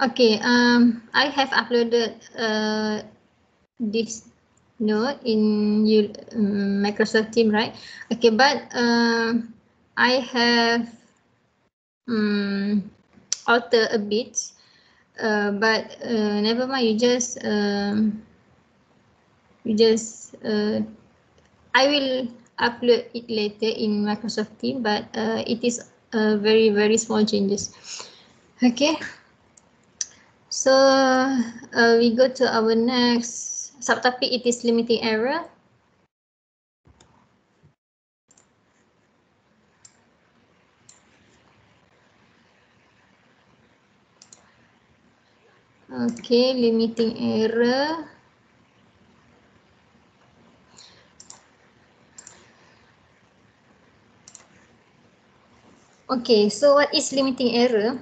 Okay, I have uploaded this note in Microsoft Team, right? Okay, but I have alter a bit, but never mind. I will upload it later in Microsoft Team, but it is very very small changes. Okay, so we go to our next subtopic. It is limiting error. Okay, limiting error. Okay, so what is limiting error?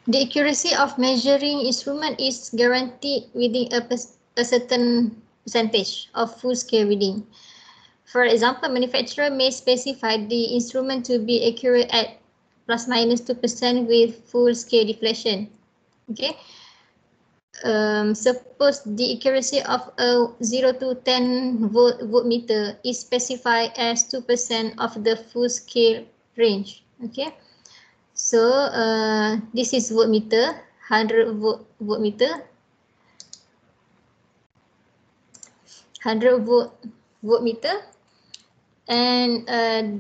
The accuracy of measuring instrument is guaranteed within a certain percentage of full-scale reading. For example, manufacturer may specify the instrument to be accurate at plus minus 2% with full-scale deflation. Okay. Suppose the accuracy of a 0 to 10 voltmeter is specified as 2% of the full-scale range. Okay. So this is voltmeter, 100 voltmeter, 100 voltmeter, and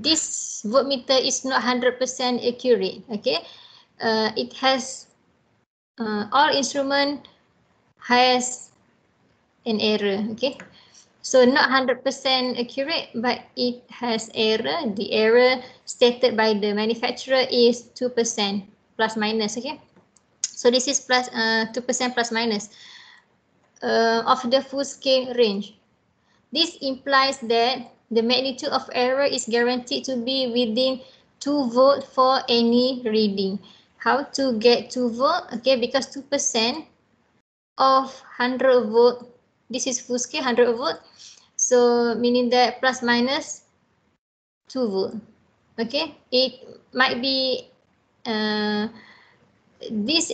this voltmeter is not 100% accurate. Okay, it has all instrument has an error. Okay, so not 100% accurate, but it has error. The error stated by the manufacturer is 2% plus minus. Okay, so this is plus 2% plus minus of the full scale range. This implies that the magnitude of error is guaranteed to be within 2 volt for any reading. How to get 2 volt? Okay, because 2% of 100 volt, this is full scale 100 volt. So meaning that plus minus 2 volt. Okay, it might be this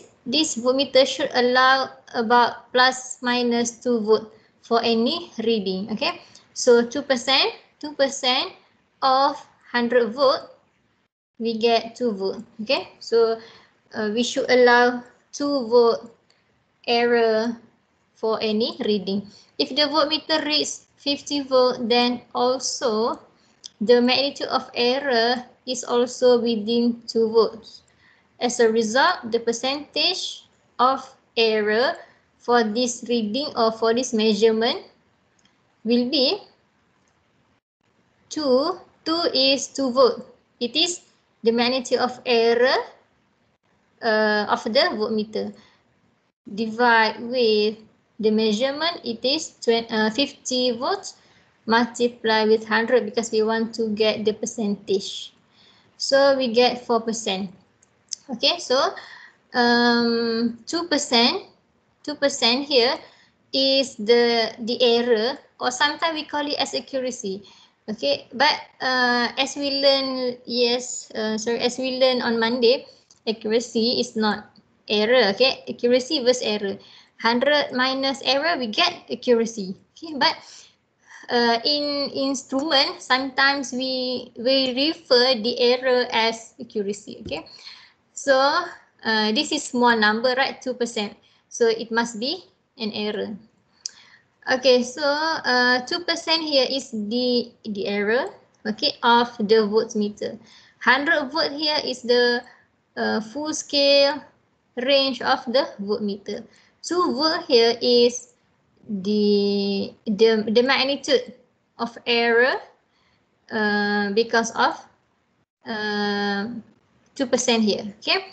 voltmeter should allow about plus minus 2 volt for any reading. Okay, so 2% of 100 volt, we get 2 volt. Okay, so we should allow 2 volt error for any reading. If the voltmeter reads 50 volt, then also the magnitude of error is also within 2 volts. As a result, the percentage of error for this reading or for this measurement will be 2. 2 is 2 volt. It is the magnitude of error of the voltmeter. Divide with the measurement, it is 50 volts. Multiply with 100 because we want to get the percentage. So we get 4%. Okay, so 2% here is the error, or sometimes we call it as accuracy. Okay, but as we learn as we learn on Monday, accuracy is not error. Okay, accuracy versus error. 100 minus error, we get accuracy. Okay, but in instrument, sometimes we refer the error as accuracy. Okay, so this is small number, right? 2%. So it must be an error. Okay, so 2% here is the error, okay, of the voltmeter. 100 volt here is the full scale range of the voltmeter. 2 volt here is the magnitude of error because of 2% here. Okay,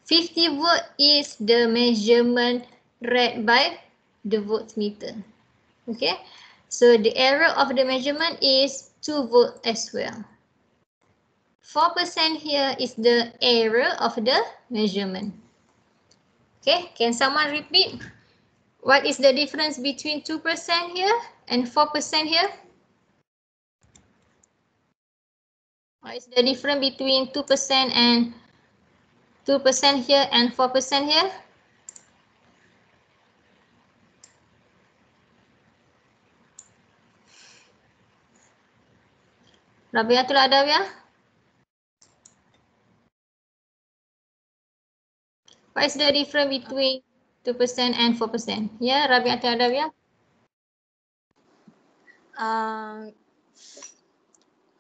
50 volt is the measurement read by the voltmeter. Okay, so the error of the measurement is 2 volt as well. 4% here is the error of the measurement. Okay, can someone repeat? What is the difference between 2% here and 4% here? What is the difference between 2% and 2% here and 4% here? Rabiatul Adawiyah? What is the difference between 2% and 4%? Yeah, Rabiatul Adawiyah?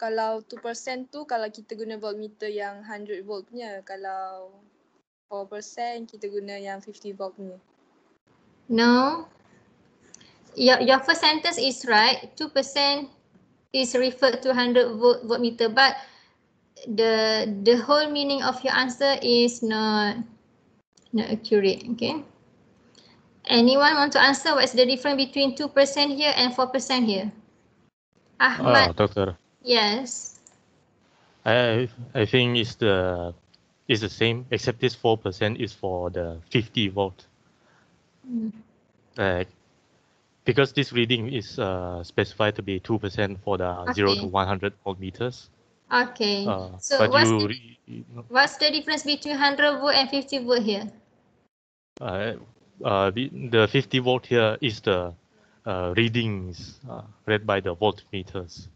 Kalau 2% tu kalau kita guna voltmeter yang 100 volt punya. Kalau 4% kita guna yang 50 volt punya. No. Your first sentence is right. 2% is referred to 100 voltmeter, but the whole meaning of your answer is not accurate. Okay. Anyone want to answer what's the difference between 2% here and 4% here? Ahmad. Doctor. Yes. I think it's the same, except this 4% is for the 50 volt. Because this reading is specified to be 2% for the 0 to 100 voltmeters. Okay. So but what's the difference between 100 volt and 50 volt here? The 50 volt here is the readings read by the voltmeters.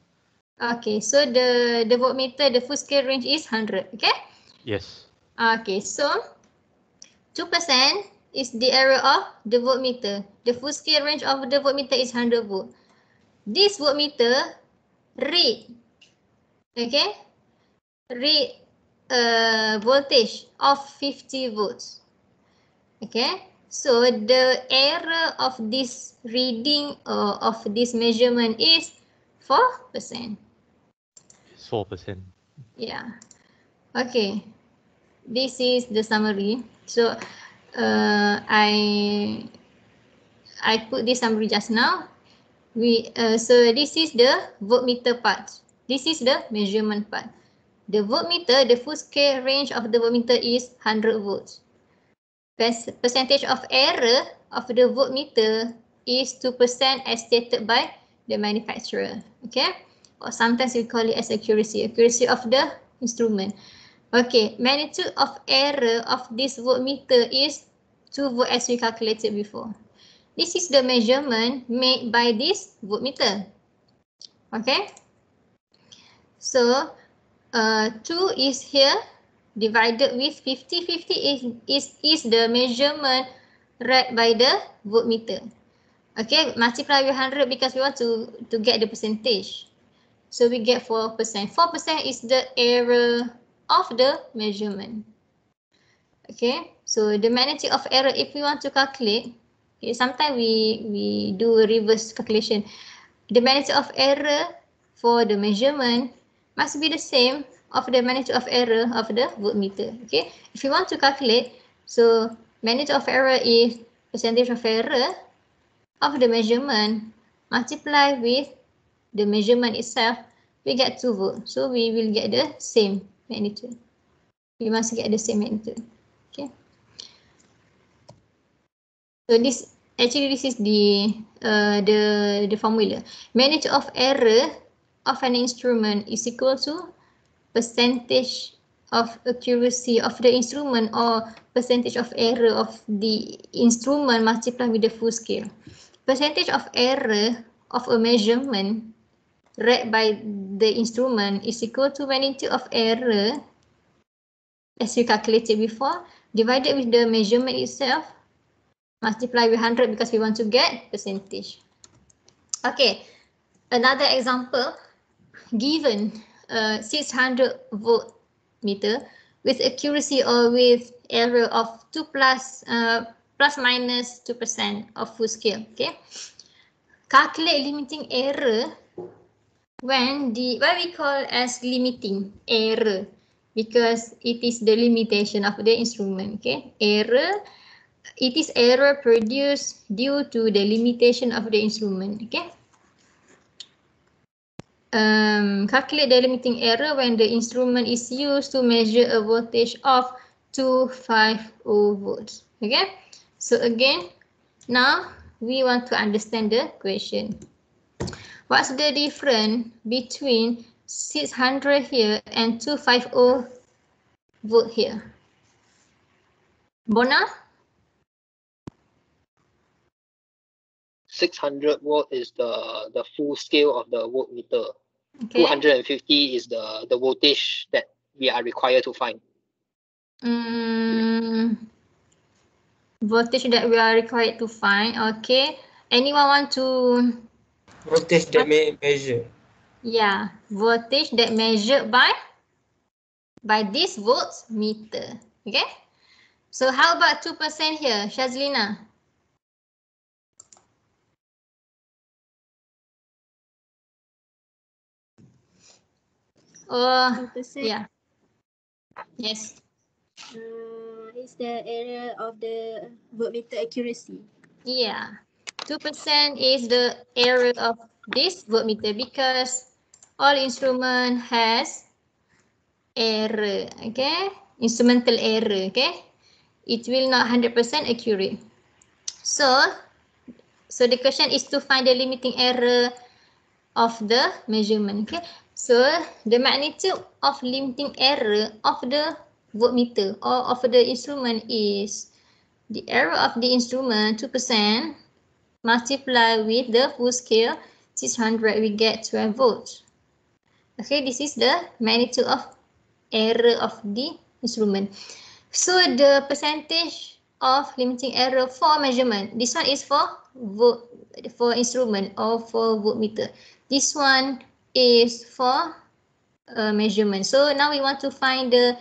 Okay, so the voltmeter, the full scale range is 100, okay? Yes. Okay, so 2% is the error of the voltmeter. The full scale range of the voltmeter is 100 volt. This voltmeter read, okay, read voltage of 50 volts. Okay, so the error of this reading or of this measurement is 4%. It's 4%. Yeah. Okay. This is the summary. So I put this summary just now. So this is the voltmeter part. This is the measurement part. The voltmeter, the full scale range of the voltmeter is 100 volts. Percentage of error of the voltmeter is 2% as stated by the manufacturer. Okay, or sometimes we call it as accuracy of the instrument. Okay, magnitude of error of this voltmeter is 2 volt as we calculated before. This is the measurement made by this voltmeter. Okay, so 2 is here divided with 50. 50 is the measurement read by the voltmeter. Okay, multiply with 100 because we want to get the percentage. So we get 4%. 4% is the error of the measurement. Okay, so the magnitude of error, if we want to calculate, okay, sometimes we do a reverse calculation. The magnitude of error for the measurement must be the same of the magnitude of error of the voltmeter. Okay, if you want to calculate, so magnitude of error is percentage of error of the measurement multiply with the measurement itself, we get 2 volt. So we will get the same magnitude. We must get the same magnitude. Okay. So this is the formula. Magnitude of error of an instrument is equal to percentage of accuracy of the instrument or percentage of error of the instrument multiplied with the full scale. Percentage of error of a measurement read by the instrument is equal to magnitude of error as we calculated before divided with the measurement itself multiply with 100 because we want to get percentage. Okay, another example, given 600 voltmeter with accuracy or with error of 2 plus minus 2% of full scale. Okay, calculate limiting error when what we call as limiting error because it is the limitation of the instrument. Okay, error. It is error produced due to the limitation of the instrument. Okay. Calculate the limiting error when the instrument is used to measure a voltage of 250 volts. Okay. So again, now we want to understand the question. What's the difference between 600 here and 250 volt here? Bona? 600 volt is the full scale of the voltmeter. Okay. 250 is the voltage that we are required to find. Voltage that we are required to find. Okay. Anyone want to? Voltage that measure. Yeah, voltage that measured by this voltmeter. Okay. So how about 2% here, Shazlina? Oh, 2%. yeah. Yes. Is the error of the voltmeter accuracy. Yeah. 2% is the error of this voltmeter because all instrument has error. Okay. Instrumental error. Okay. It will not 100% accurate. So the question is to find the limiting error of the measurement. Okay. So the magnitude of limiting error of the voltmeter or of the instrument is the error of the instrument 2% multiply with the full scale 600, we get 12 volts. Okay, this is the magnitude of error of the instrument. So the percentage of limiting error for measurement, this one is for instrument or for voltmeter. This one is for measurement. So now we want to find the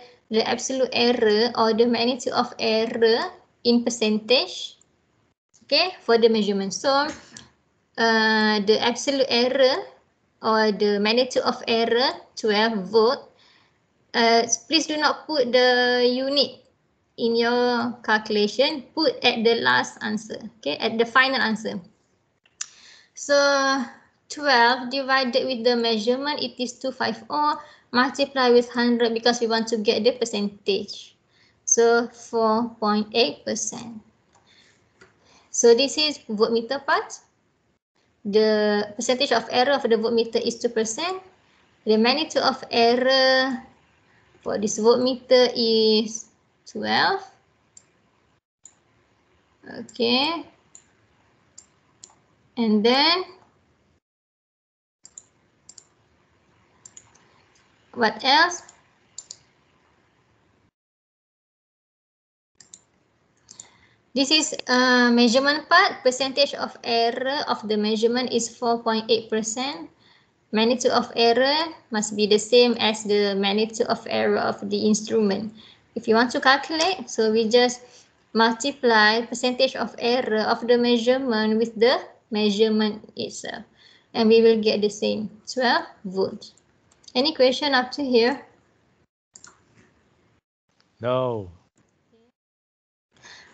absolute error or the magnitude of error in percentage. Okay, for the measurement. So the absolute error or the magnitude of error 12 volt. Please do not put the unit in your calculation. Put at the last answer. Okay, at the final answer. So 12 divided with the measurement, it is 250. Multiply with 100 because we want to get the percentage. So 4.8%. So this is voltmeter part. The percentage of error for the voltmeter is 2%. The magnitude of error for this voltmeter is 12. Okay. And then what else? This is measurement part. Percentage of error of the measurement is 4.8%. Magnitude of error must be the same as the magnitude of error of the instrument. If you want to calculate, so we just multiply percentage of error of the measurement with the measurement itself. And we will get the same, 12 volts. Any question up to here? No.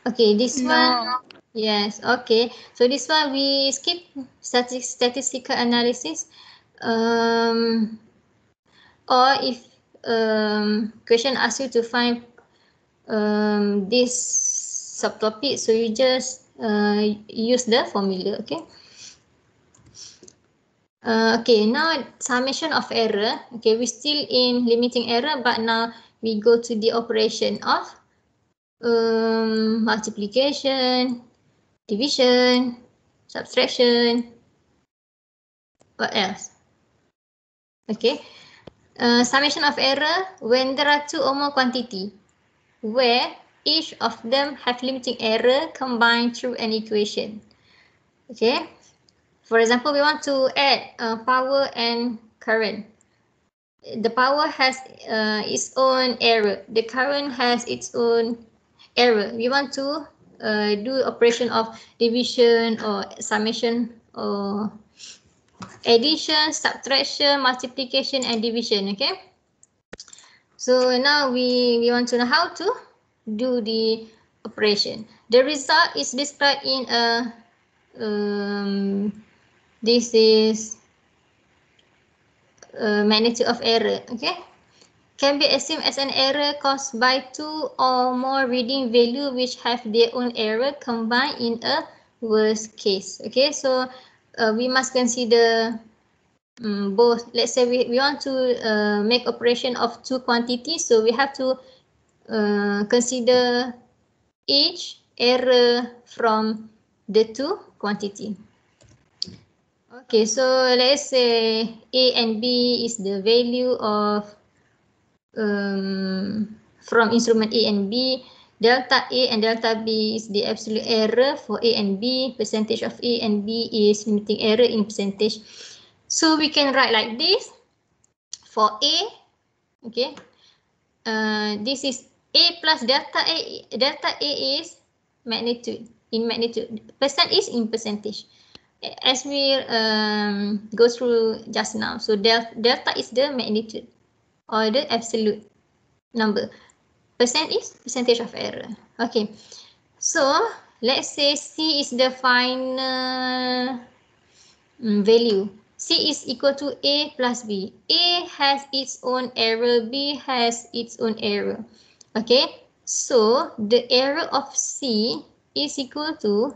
Okay, this one. Yes, okay. So this one we skip statistical analysis. Or if question asks you to find this subtopic, so you just use the formula. Okay. Okay, now summation of error. Okay, we're still in limiting error, but now we go to the operation of multiplication, division, subtraction. What else? Okay. Summation of error when there are two or more quantity where each of them have limiting error combined through an equation. Okay. For example, we want to add power and current. The power has its own error. The current has its own error. We want to do operation of division or summation or addition, subtraction, multiplication, and division. Okay. So now we want to know how to do the operation. The result is described in a this is magnitude of error. Okay. Can be assumed as an error caused by two or more reading value which have their own error combined in a worst case. Okay, so we must consider both. Let's say we want to make operation of two quantities, so we have to consider each error from the two quantity. Okay, so let's say A and B is the value of from instrument A and B. Delta A and delta B is the absolute error for A and B. Percentage of A and B is limiting error in percentage. So we can write like this. For A, okay, this is A plus delta A. Delta A is magnitude, in magnitude. Percent is in percentage. As we go through just now. So delta is the magnitude or the absolute number. Percent is percentage of error. Okay. So let's say C is the final value. C is equal to A plus B. A has its own error, B has its own error. Okay, so the error of C is equal to,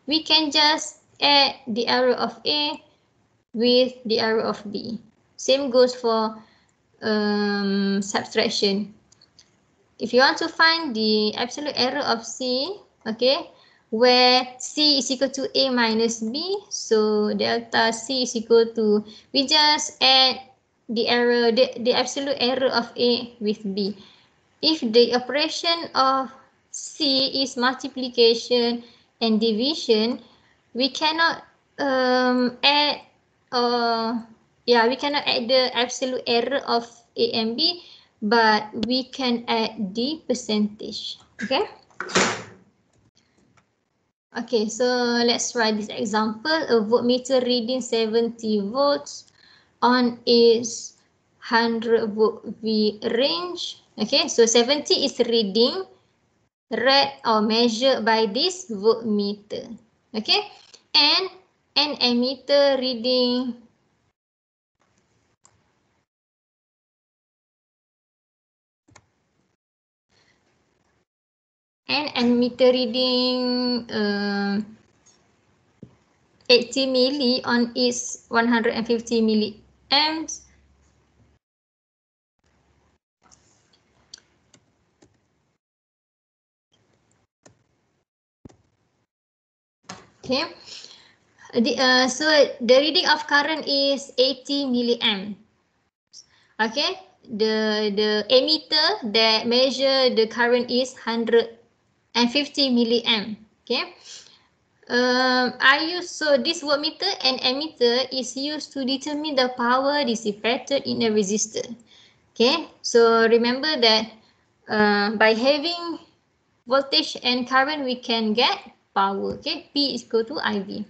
we can just add the error of A with the error of B. Same goes for subtraction. If you want to find the absolute error of C, okay, where C is equal to A minus B, so delta C is equal to, we just add the error, the absolute error of A with B. If the operation of C is multiplication and division, we cannot add we cannot add the absolute error of A and B, but we can add the percentage. Okay. Okay, so let's try this example. A voltmeter reading 70 volts on its 100 volt V range. Okay, so 70 is reading read or measured by this voltmeter. Okay, and an ammeter reading and ammeter reading 80 milli on its 150 milliamps. Okay, so the reading of current is 80 milliamps. Okay, the ammeter that measure the current is 150 milliamp. Okay. So this voltmeter and ammeter is used to determine the power dissipated in a resistor. Okay, so remember that by having voltage and current, we can get power. Okay, P is equal to IV.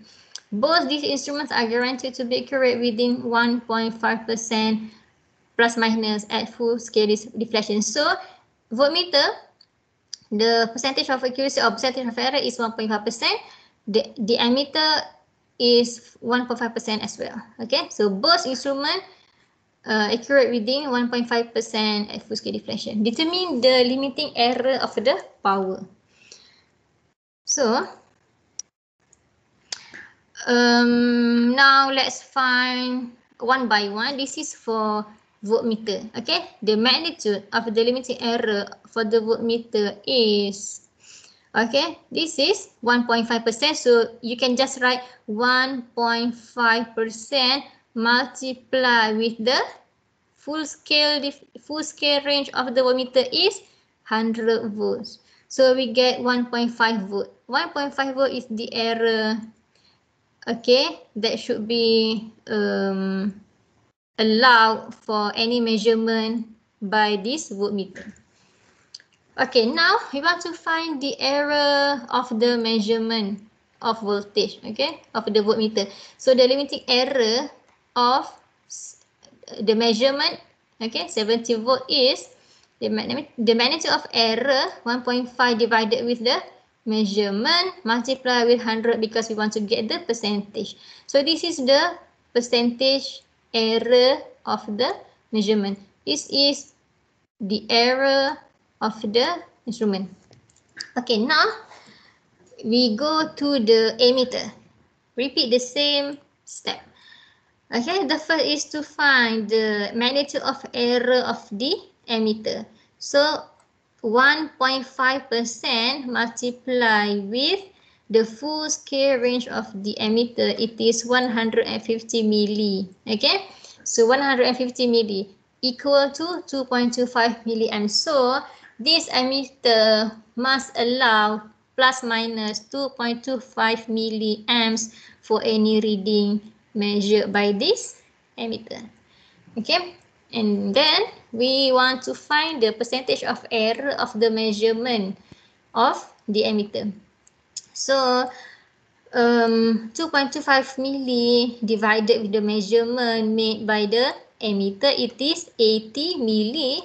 Both these instruments are guaranteed to be accurate within 1.5% plus minus at full scale deflection. So voltmeter, the percentage of accuracy or percentage of error is 1.5%. The ammeter is 1.5% as well. Okay, so both instruments accurate within 1.5% at full scale deflection. Determine the limiting error of the power. So now let's find one by one. This is for voltmeter. Okay, the magnitude of the limiting error for the voltmeter is, okay, this is 1.5%. So you can just write 1.5% multiply with the full scale range of the voltmeter is 100 volts. So we get 1.5 volt. 1.5 volt is the error, okay, that should be allowed for any measurement by this voltmeter. Okay, now we want to find the error of the measurement of voltage, okay, of the voltmeter. So the limiting error of the measurement, okay, 70 volt is the magnitude of error 1.5 divided with the measurement multiply with 100 because we want to get the percentage. So this is the percentage error of the measurement. This is the error of the instrument. Okay, now we go to the ammeter. Repeat the same step. Okay, the first is to find the magnitude of error of the ammeter. So 1.5% multiply with the full scale range of the emitter, it is 150 milli. Okay, so 150 milli equal to 2.25 milliamps. So this emitter must allow plus minus 2.25 milliamps for any reading measured by this emitter. Okay, and then we want to find the percentage of error of the measurement of the emitter. So 2.25 milli divided with the measurement made by the emitter, it is 80 milli.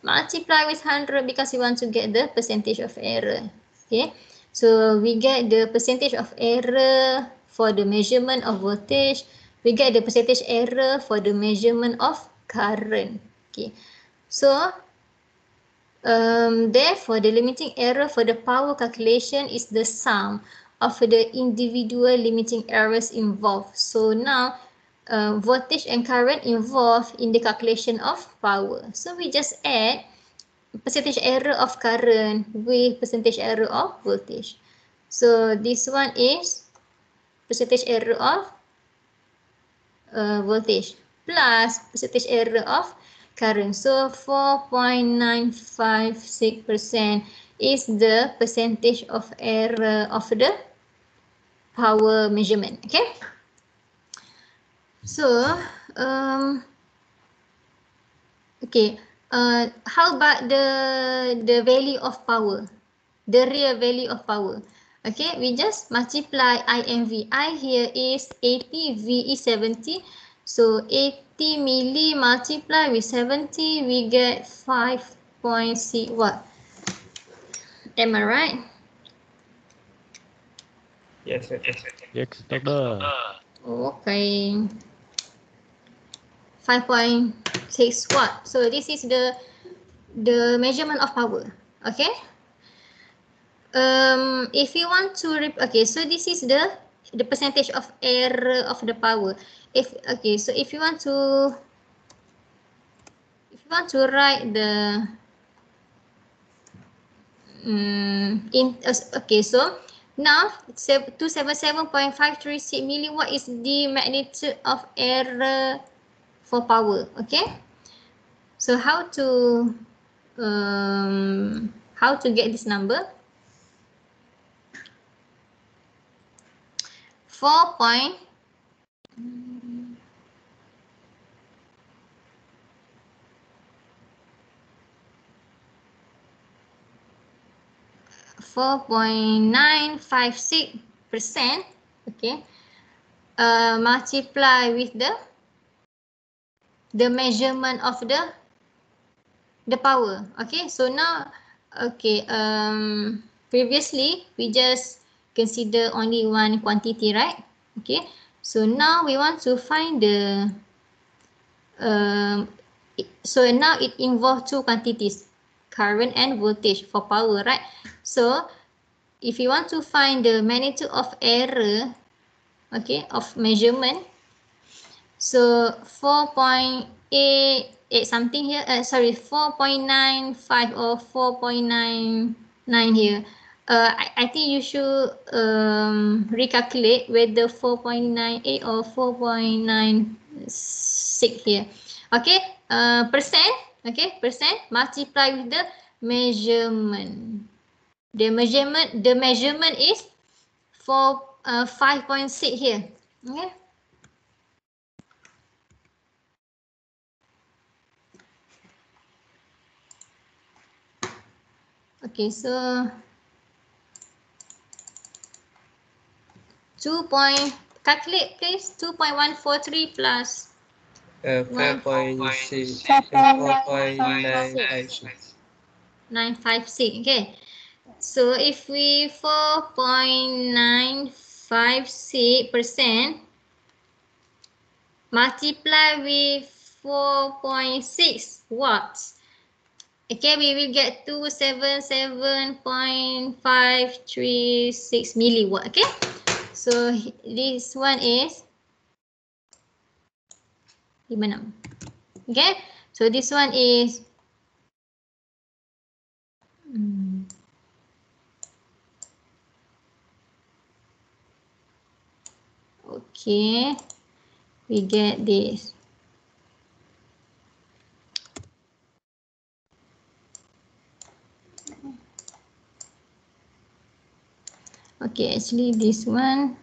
Multiply with 100 because we want to get the percentage of error. Okay, so we get the percentage of error for the measurement of voltage. We get the percentage error for the measurement of current. Okay, so therefore the limiting error for the power calculation is the sum of the individual limiting errors involved. So now voltage and current involved in the calculation of power. So we just add percentage error of current with percentage error of voltage. So this one is percentage error of voltage plus percentage error of current. So 4.956% is the percentage of error of the power measurement. Okay. So okay. How about the value of power, the real value of power? Okay, we just multiply I and V. I here is 80, V is 70. So 80 milli multiply with 70, we get 5.6 watt. Am I right? Yes, sir. Yes, doctor. Okay. 5.6 watt. So this is the measurement of power. Okay. If you want to okay, so this is the percentage of error of the power. So if you want to write the okay, so now 277.536 milliwatt is the magnitude of error for power. Okay, so how to get this number? 4.956 4.956%, okay, multiply with the measurement of the power. Okay, so now, okay, previously we just consider only one quantity, right? Okay, so now we want to find the so now it involves two quantities, current and voltage for power, right? So if you want to find the magnitude of error, okay, of measurement, so 4.88 something here, sorry, 4.95 or 4.99 here. I think you should recalculate whether 4.98 or 4.96 here. Okay, percent, okay, percent multiply with the measurement. The measurement is 5.6 here. Okay. Okay, so calculate please. 2.143 plus 4.6 4.956. 956. Okay, so if we 4.956% multiply with 4.6 watts, okay, we will get 277.536 milliwatt. Okay, so this one is 56. Okay, so this one is Okay, we get this. Okay, actually this one.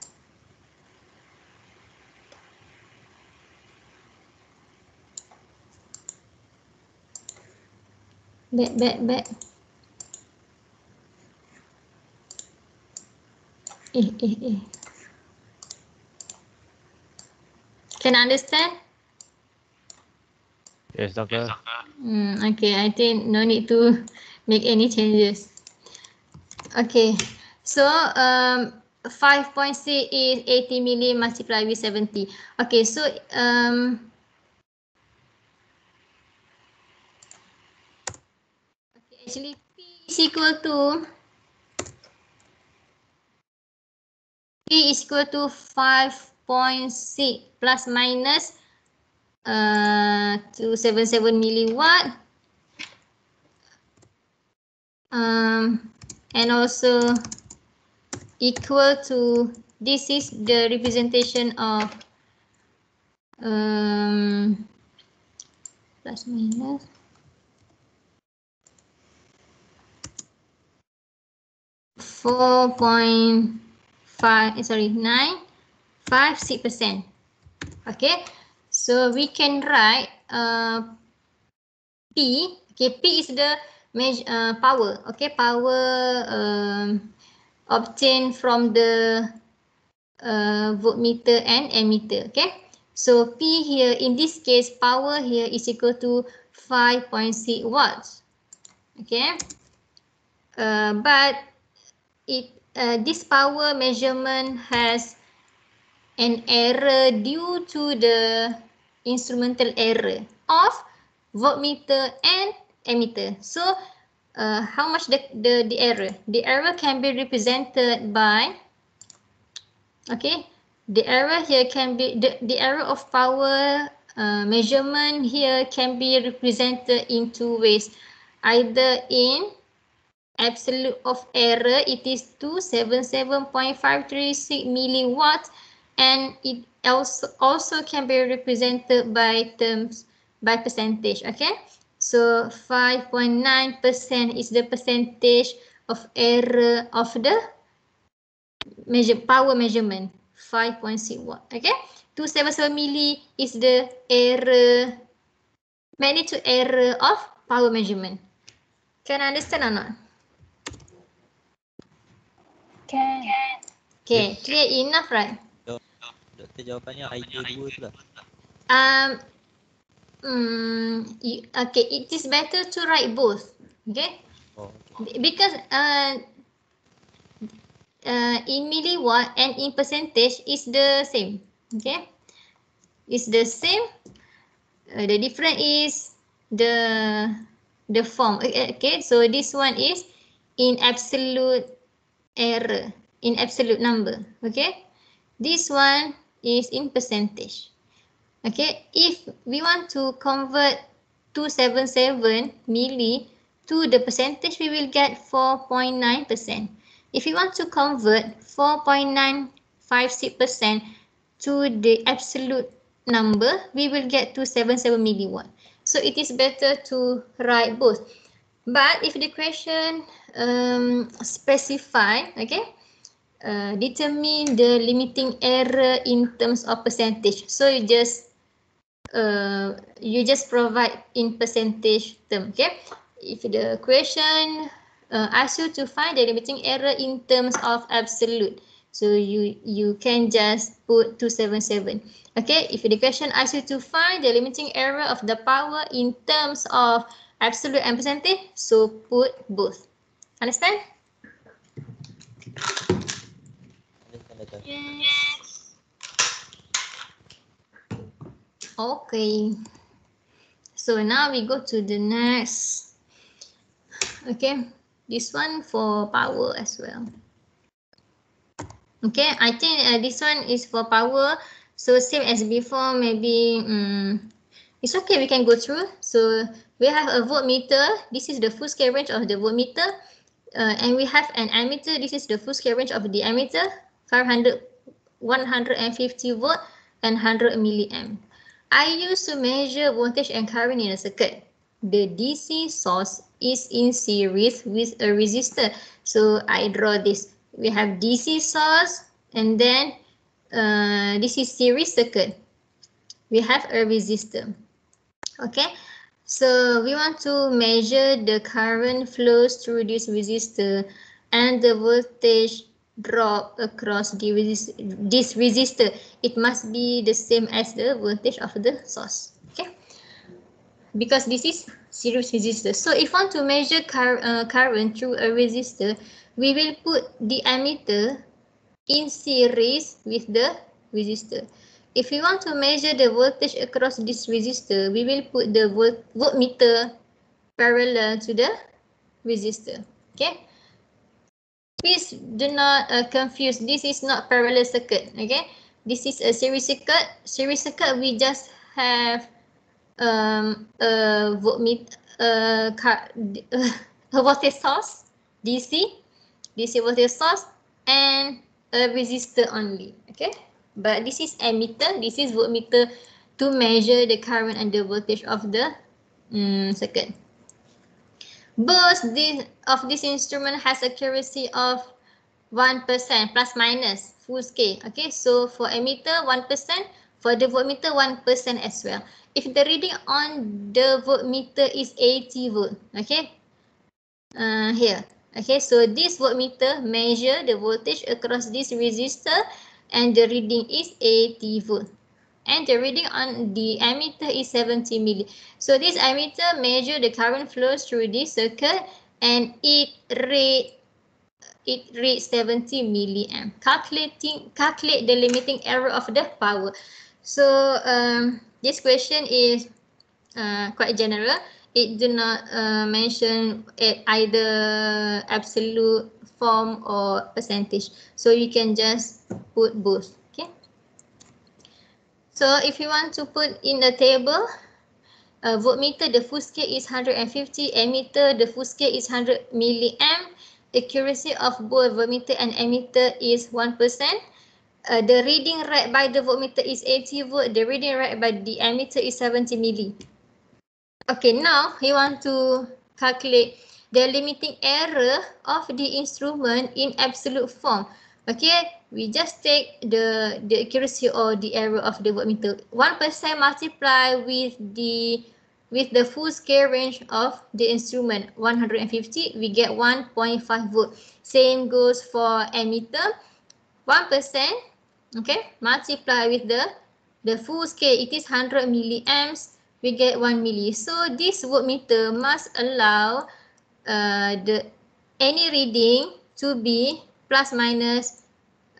Back. Eh. Can understand? Yes, Doctor. Okay, I think no need to make any changes. Okay, so 5.6 is 80 milli multiplied with 70. Okay, so okay, actually P is equal to 5.6 plus minus 277 milliwatt. And also equal to, this is the representation of plus minus 9.56%. Okay, so we can write P. Okay, P is the power. Okay, power obtained from the voltmeter and ammeter. Okay, so P here in this case, power here is equal to 5.6 watts. Okay, but this power measurement has an error due to the instrumental error of voltmeter and ammeter. So how much the error? The error can be represented by, okay, the error here can be, the error of power measurement here can be represented in two ways. Either in absolute of error, it is 277.536 milliwatts, and it also can be represented by terms, by percentage. Okay, so 5.9% is the percentage of error of the power measurement, 5.6 watt. Okay, 277 milli is the error, magnitude error of power measurement. Can I understand or not? Can. Okay, clear enough, right? Doktor jawapannya idea 2 tu lah. Okay, it is better to write both. Okay, Okay. because in milliwatt and in percentage is the same. Okay, it's the same. The difference is the form. Okay, so this one is in absolute error, in absolute number. Okay, this one is in percentage. Okay, if we want to convert 277 milli to the percentage, we will get 4.9%. If we want to convert 4.956% to the absolute number, we will get 277 milliwatt. So it is better to write both. But if the question specify, okay, determine the limiting error in terms of percentage. So you just provide in percentage term. Okay, if the question asks you to find the limiting error in terms of absolute, so you can just put 277. Okay, if the question asks you to find the limiting error of the power in terms of absolute and percentage, so put both. Understand? Yes. Okay, so now we go to the next. Okay, this one for power as well. Okay, I think this one is for power, so same as before. Maybe it's okay, we can go through. So we have a voltmeter. This is the full scale range of the voltmeter, and we have an ammeter. This is the full scale range of the ammeter, 500 150 volt and 100 milliamp. I used to measure voltage and current in a circuit. The DC source is in series with a resistor. So I draw this. We have DC source and then this is series circuit. We have a resistor. Okay, so we want to measure the current flows through this resistor and the voltage drop across this resistor. It must be the same as the voltage of the source. Okay, because this is series resistor. So if we want to measure current through a resistor, we will put the ammeter in series with the resistor. If we want to measure the voltage across this resistor, we will put the voltmeter parallel to the resistor. Okay. Please do not confuse. This is not parallel circuit. Okay. This is a series circuit. Series circuit, we just have a voltmeter, a voltage source, DC voltage source, and a resistor only. Okay. But this is ammeter, this is voltmeter to measure the current and the voltage of the circuit. Both of this instrument has accuracy of 1% plus minus full scale. Okay, so for ammeter 1%, for the voltmeter 1% as well. If the reading on the voltmeter is 80 volt, okay, here. Okay, so this voltmeter measure the voltage across this resistor and the reading is 80 volt. And the reading on the ammeter is 70 milli. So this ammeter measure the current flows through this circuit and it reads 70 milliamp. Calculate the limiting error of the power. So this question is quite general. It do not mention either absolute form or percentage. So you can just put both. Okay. So if you want to put in the table, voltmeter, the full scale is 150, ammeter, the full scale is 100 milliamp. Accuracy of both voltmeter and ammeter is 1%. The reading read by the voltmeter is 80 volt. The reading read by the ammeter is 70 milli. Okay, now we want to calculate the limiting error of the instrument in absolute form. Okay, we just take the accuracy or the error of the voltmeter. 1% multiply with the full scale range of the instrument 150, we get 1.5 volt. Same goes for ammeter. 1%, okay, multiply with the full scale, it is 100 milliamps, we get 1 milli. So this voltmeter must allow any reading to be plus minus,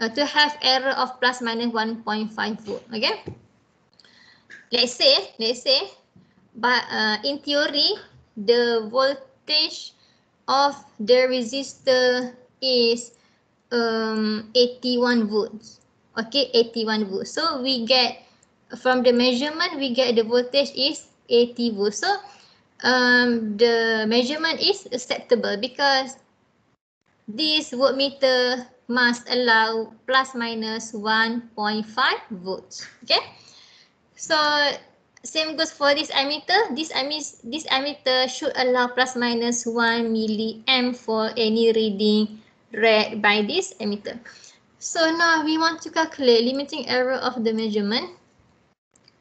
to have error of plus minus 1.5 volt. Okay, let's say but in theory the voltage of the resistor is 81 volts. Okay, 81 volts. So we get from the measurement, we get the voltage is 80 volts. So the measurement is acceptable because this voltmeter must allow plus minus 1.5 volts. Okay, so same goes for this ammeter. This ammeter should allow plus minus 1 milliamp for any reading read by this ammeter. So now we want to calculate limiting error of the measurement.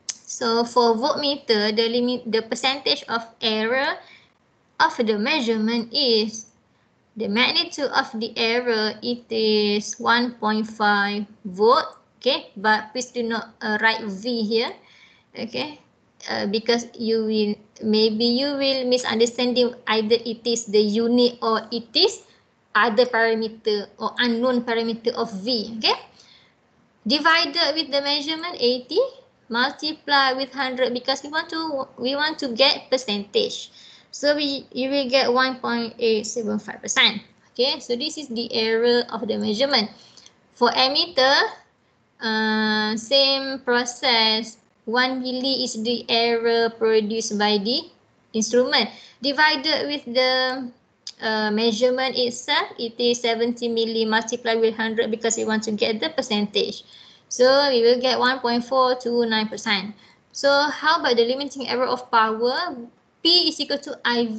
So for voltmeter, the percentage of error of the measurement is the magnitude of the error. It is 1.5 volt. Okay, but please do not write V here. Okay, because you will misunderstanding either it is the unit or it is other parameter or unknown parameter of V. Okay, divided with the measurement 80, multiply with 100 because we want to get percentage. So you will get 1.875%. Okay, so this is the error of the measurement. For ammeter, same process. 1 milli is the error produced by the instrument. Divided with the measurement itself, it is 70 milli multiplied with 100 because we want to get the percentage. So we will get 1.429%. So how about the limiting error of power? P is equal to IV.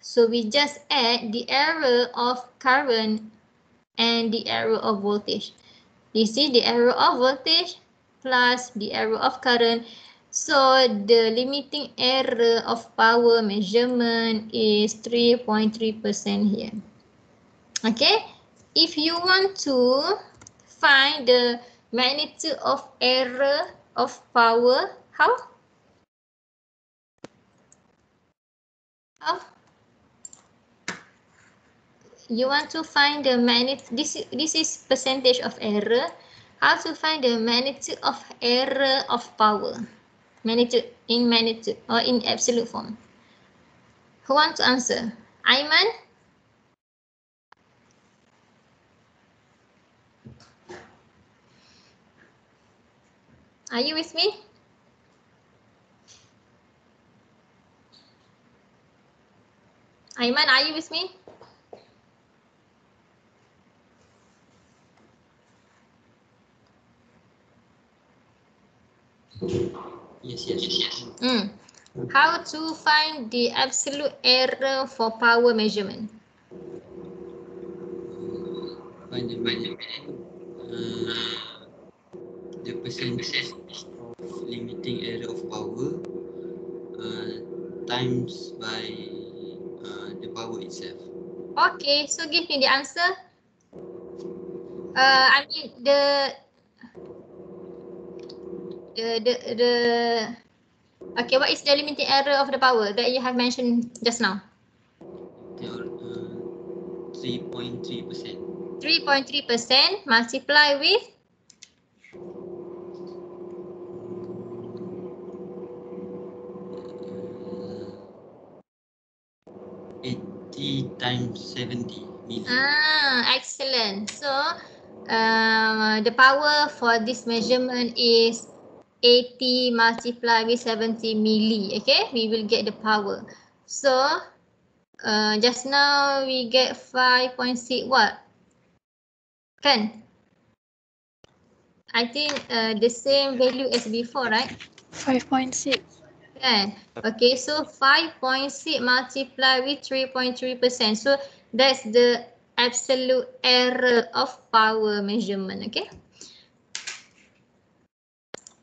So we just add the error of current and the error of voltage. This is the error of voltage plus the error of current. So the limiting error of power measurement is 3.3% here. Okay, if you want to find the magnitude of error of power, how? You want to find the magnitude, this is percentage of error. How to find the magnitude of error of power? Magnitude or in absolute form. Who want to answer? Aiman? Are you with me? Aiman, are you with me? Yes. How to find the absolute error for power measurement? Find the percentage of limiting error of power times by the power itself. Okay, so give me the answer. I mean the okay, what is the limiting error of the power that you have mentioned just now? 3.3%. 3.3% multiply with 80 times 70 milli. Excellent. So the power for this measurement is 80 multiplied with 70 milli. Okay, we will get the power. So just now we get 5.6 what? Kan? I think the same value as before, right? 5.6. Kan? Okay, so 5.6 multiplied with 3.3%. So that's the absolute error of power measurement. Okay.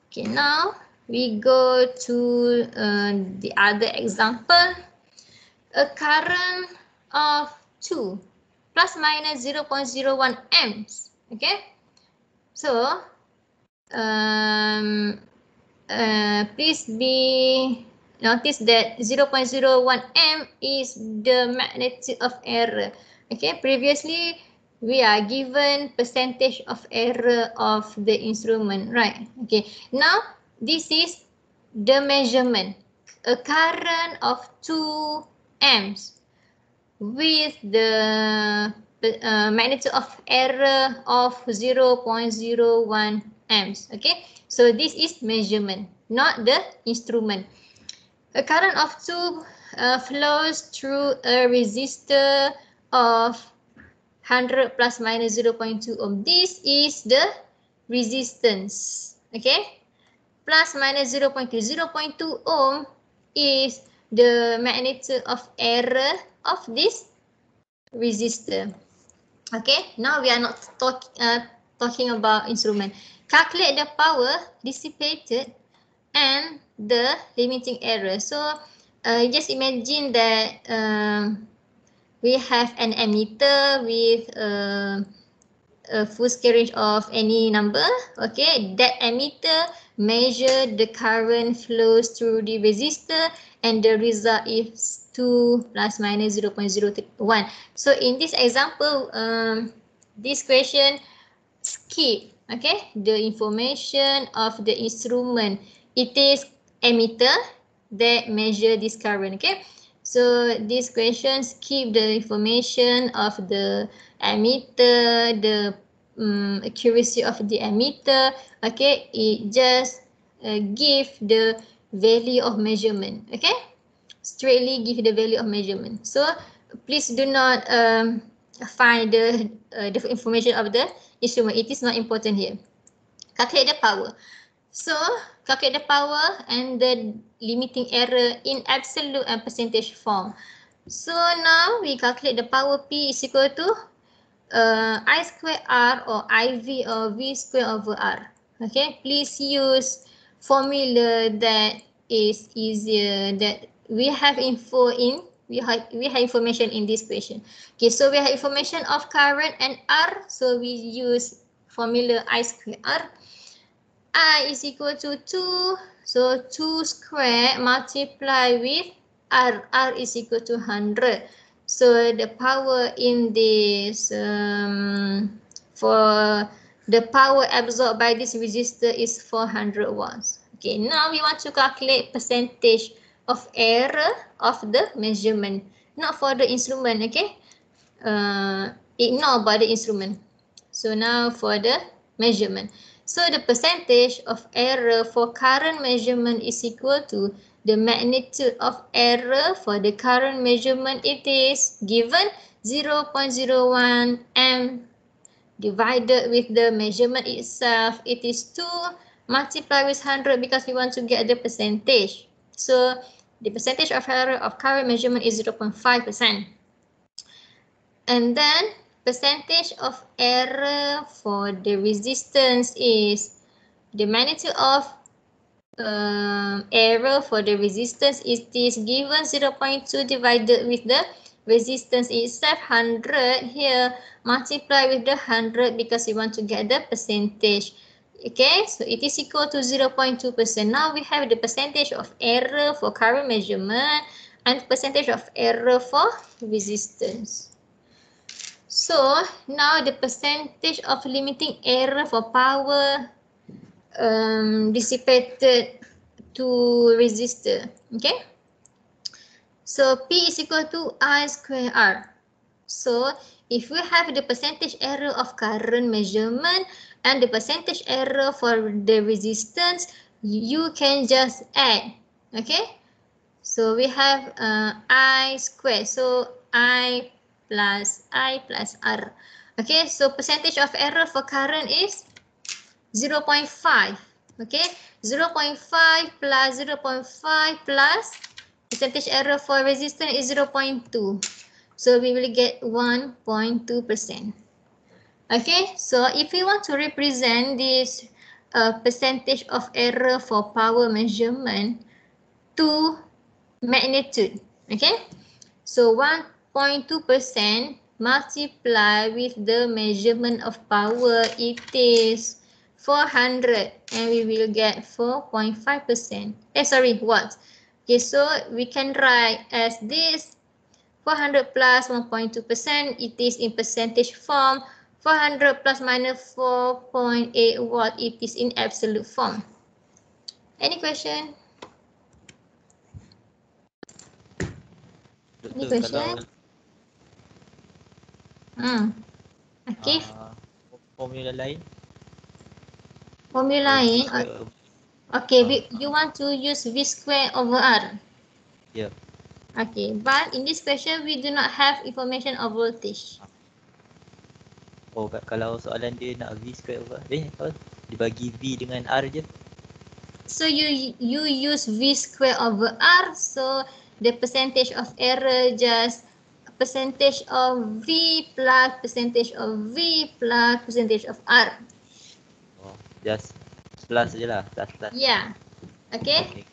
Okay, now we go to the other example. A current of 2 plus minus 0.01 amps. Okay. So please be notice that 0.01 amp is the magnitude of error. Okay, previously we are given percentage of error of the instrument, right? Okay, now this is the measurement. A current of 2 amps with the magnitude of error of 0.01 amps. Okay, so this is measurement, not the instrument. A current of 2 flows through a resistor of 100 plus minus 0.2 ohm. This is the resistance. Okay, plus minus 0.2. 0.2 ohm is the magnitude of error of this resistor. Okay, now we are not talking about instrument. Calculate the power dissipated and the limiting error. So just imagine that we have an emitter with a full scale range of any number. Okay, that emitter measure the current flows through the resistor and the result is 2 plus minus 0.01. So in this example, this question skip the information of the instrument. It is emitter that measure this current. Okay, so this question skip the information of the emitter, the accuracy of the emitter. Okay, it just give the value of measurement. Okay, straightly give the value of measurement. So please do not find the information of the instrument. It is not important here. calculate the power. So calculate the power and the limiting error in absolute and percentage form. So now we calculate the power P is equal to I square R or IV or V square over R. Okay, please use formula that is easier, that we have info in, we have information in this question. Okay, so we have information of current and R, so we use formula I square R. I is equal to 2, so 2 square multiply with R. R is equal to 100. So the power in this, for the power absorbed by this resistor is 400 watts. Okay, now we want to calculate percentage of error of the measurement, not for the instrument, okay? Ignore about the instrument. So now for the measurement. So the percentage of error for current measurement is equal to the magnitude of error for the current measurement. It is given 0.01 M divided with the measurement itself. It is 2 multiplied with 100 because we want to get the percentage. So the percentage of error of current measurement is 0.5%. And then percentage of error for the resistance is the magnitude of error for the resistance is this given 0.2 divided with the resistance itself 100 here, multiply with the 100 because we want to get the percentage. Okay, so it is equal to 0.2%. Now we have the percentage of error for current measurement and percentage of error for resistance. So now the percentage of limiting error for power dissipated to resistor. Okay. So P is equal to I square R. So if we have the percentage error of current measurement and the percentage error for the resistance, you can just add. Okay. So we have I square. So I plus R. Okay, so percentage of error for current is 0.5. Okay, 0.5 plus 0.5 plus percentage error for resistance is 0.2. So we will get 1.2%. Okay, so if we want to represent this percentage of error for power measurement to magnitude, okay, so 1.2% multiply with the measurement of power, it is 400 and we will get 4.5%. Watts. Okay, so we can write as this 400 plus 1.2%, it is in percentage form. 400 plus minus 4.8 watt, it is in absolute form. Any question? Any question? Okay. Formula lain? Formula lain? Okay, you want to use V square over R? Yeah. Okay, but in this question, we do not have information of voltage. Oh, kalau soalan dia nak V square over, dibagi V dengan R je. So you use V square over R, so the percentage of error just percentage of V plus percentage of V plus percentage of R. Oh, just plus je lah, plus. Yeah, okay.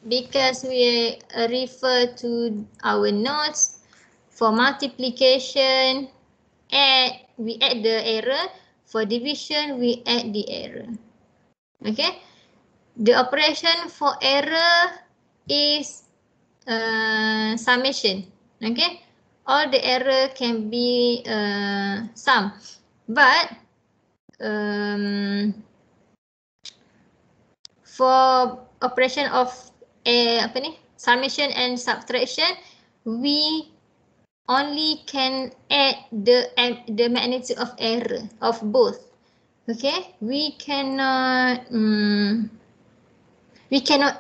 Because we refer to our notes for multiplication, we add the error. For division, we add the error. Okay. The operation for error is summation. Okay. All the error can be sum, but for operation of summation and subtraction, we only can add the magnitude of error of both. Okay, we cannot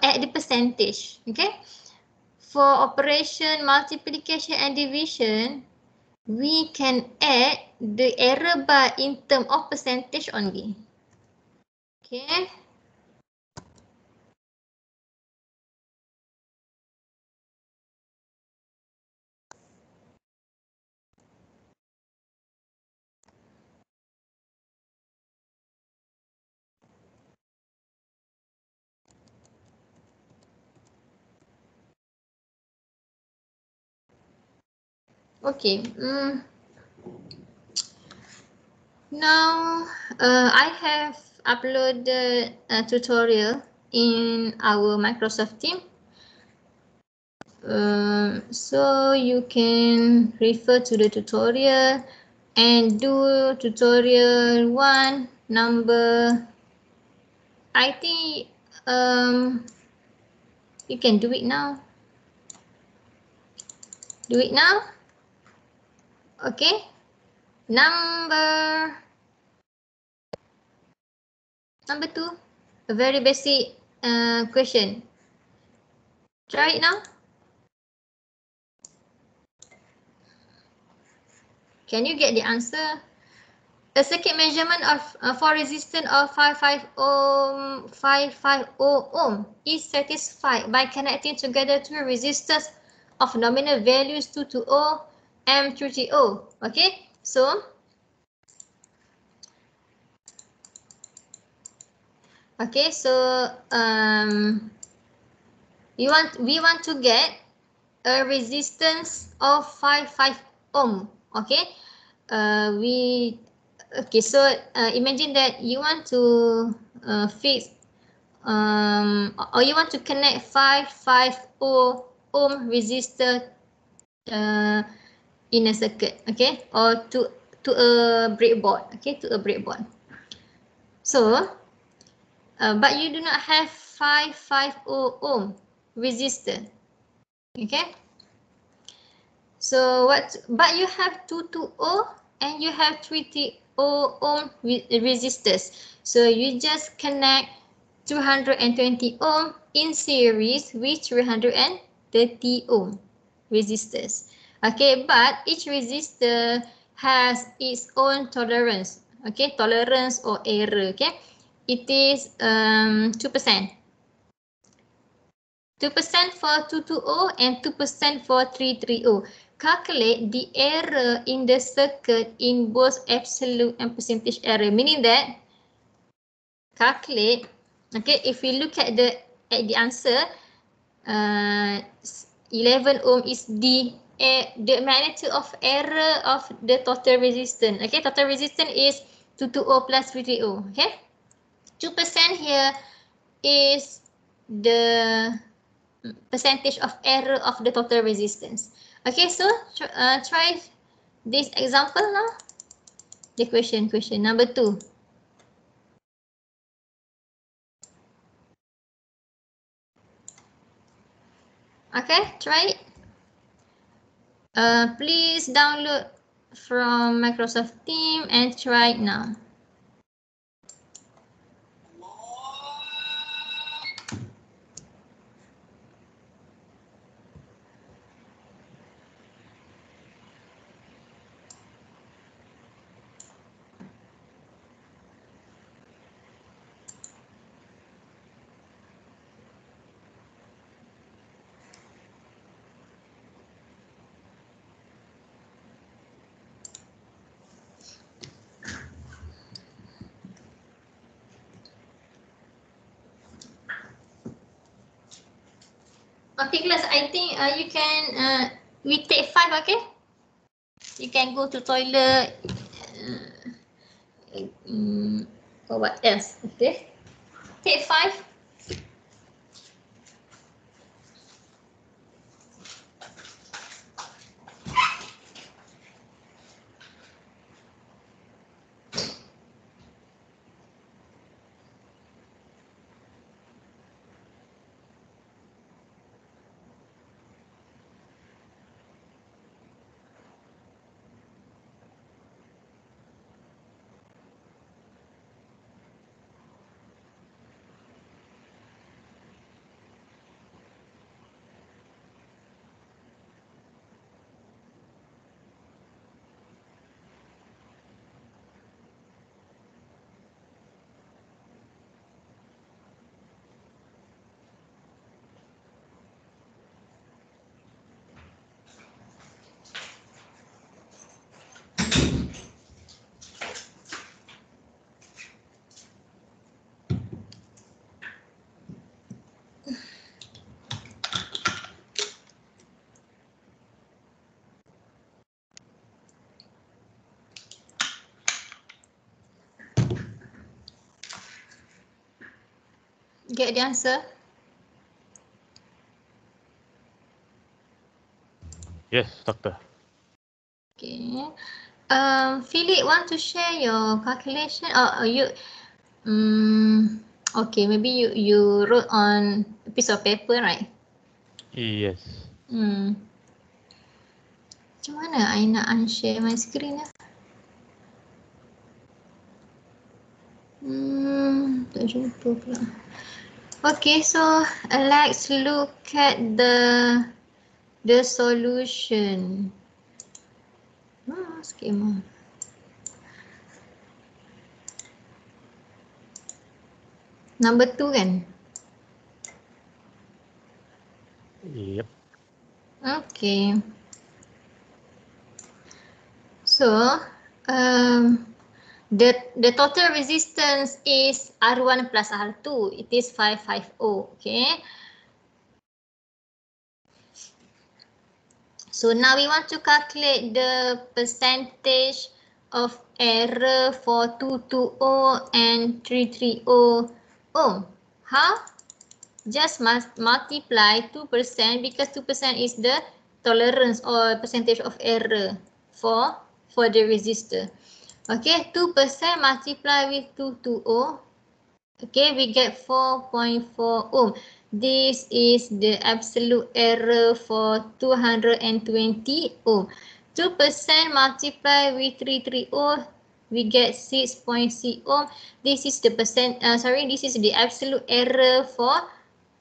add the percentage. Okay, for operation multiplication and division, we can add the error but in term of percentage only. Okay. Okay. Now I have uploaded a tutorial in our Microsoft team. So you can refer to the tutorial and do tutorial 1 number. I think you can do it now. Do it now. Okay. Number 2, a very basic question. Try it now. Can you get the answer? A circuit measurement of for resistance of 550 ohm is satisfied by connecting together two resistors of nominal values 220 and 330. Okay, so we want to get a resistance of 55 ohm. Okay, so imagine that you want to fix or you want to connect 550 ohm resistor in a circuit, okay, or to a breadboard, okay, to a breadboard. So but you do not have 550 ohm resistor, okay. So but you have 220 and you have 330 ohm resistors. So you just connect 220 ohm in series with 330 ohm resistors. Okay, but each resistor has its own tolerance. Okay, tolerance or error. Okay, it is 2%. 2% for 220 and 2% for 330. Calculate the error in the circuit in both absolute and percentage error, meaning that calculate, okay, if we look at the answer, 11 ohm is the magnitude of error of the total resistance. Okay, total resistance is 220 plus 330. Okay, 2% here is the percentage of error of the total resistance. Okay, so try this example now. The question number 2. Okay, try it. Please download from Microsoft Teams and try it now. Okay, class, I think you can, we take 5, okay? You can go to toilet or what else, okay? Take 5. get the answer? Yes, doctor. Okay. Philip, want to share your calculation? Or you? Okay, maybe you wrote on a piece of paper, right? Yes. Macam mana I nak unshare my screen lah? Tak jumpa pula. Okay, so let's look at the solution. Skema. Number 2 kan? Yep. Okay. So, the total resistance is R1 plus R2. It is 550. Okay. So now we want to calculate the percentage of error for 220 and 330 ohm. How? Just multiply 2% because 2% is the tolerance or percentage of error for the resistor. Okay, 2% multiply with 220. Okay, we get 4.4 ohm. This is the absolute error for 220 ohm. 2% multiply with 330, we get 6.6 ohm. This is the this is the absolute error for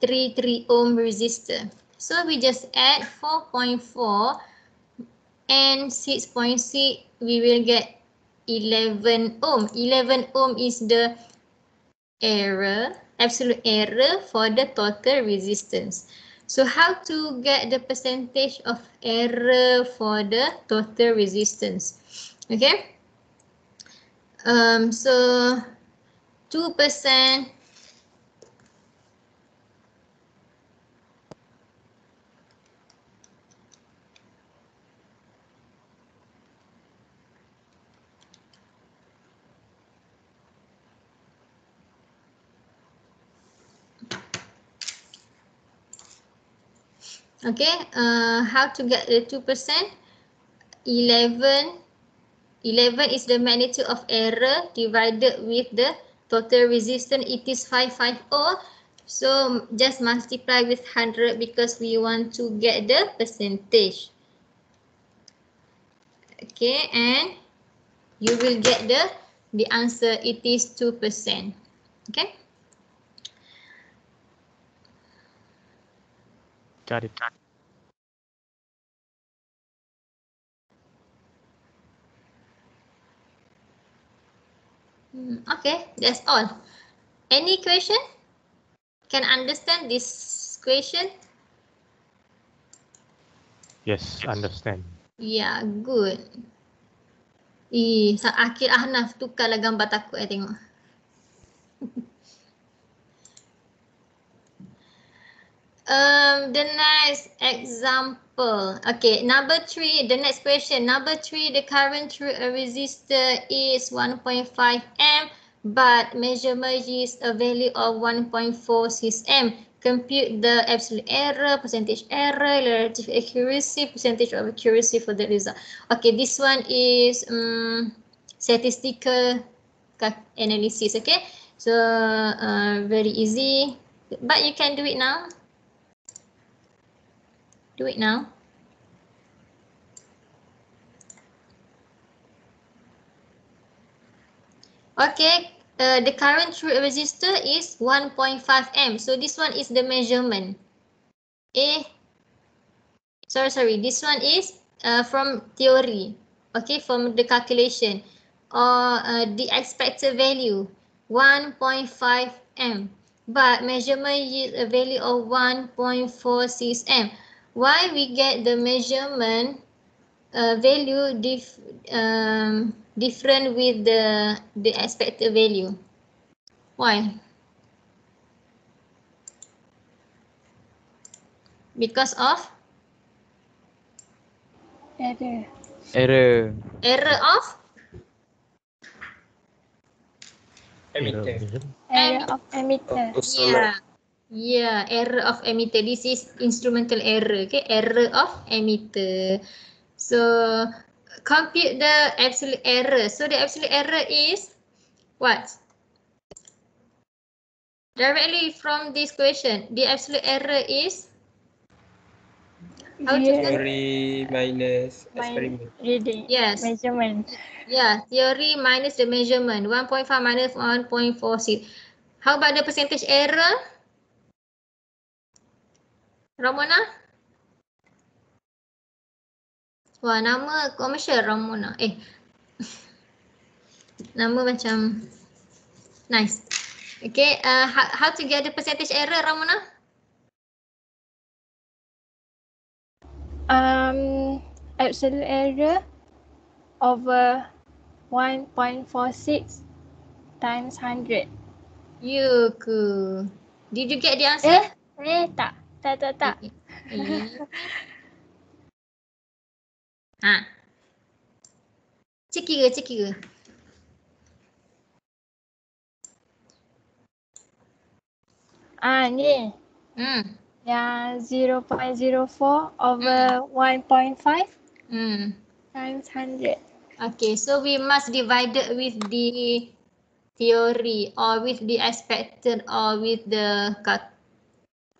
33 ohm resistor. So we just add 4.4 and 6.6, we will get 11 ohm. 11 ohm is the error, absolute error for the total resistance. So how to get the percentage of error for the total resistance? Okay. So 2%. Okay, how to get the 2%? 11 is the magnitude of error divided with the total resistance. It is 550. So just multiply with 100 because we want to get the percentage. Okay, and you will get the answer. It is 2%. Okay. Got it. Okay, that's all. Any question? Can understand this question? Yes, understand. Yeah, good. Akhir Ahnaf tukarlah gambar takut saya tengok. The next example. Okay, number 3, the next question. Number 3, the current through a resistor is 1.5 amp, but measurement is a value of 1.46 amp. Compute the absolute error, percentage error, relative accuracy, percentage of accuracy for the result. Okay, this one is statistical analysis. Okay, so very easy, but you can do it now. Do it now. Okay, the current through a resistor is 1.5 amp. So this one is the measurement. Sorry. This one is from theory. Okay, from the calculation or the expected value 1.5 amp. But measurement is a value of 1.46 amp. Why we get the measurement value different with the expected value? Why? Because of Error. error of Emitter. Error of emitter. Oh, solar. Yeah, error of emitter. This is instrumental error. Okay, error of emitter. So compute the absolute error. So the absolute error is what? Directly from this question, the absolute error is how to say? Theory minus experiment. Reading. Yes. Measurement. Yeah, theory minus the measurement. 1.5 minus 1.46. How about the percentage error? Ramona? Wah, nama commercial Ramona. Nama macam nice. Okay, how to get the percentage error, Ramona? Absolute error over 1.46 times 100. You cool. Did you get the answer? Tak. Ha. Cek kira. Ni. Yang 0.04 over 1.5 times 100. Okay, so we must divide it with the theory or with the expected or with the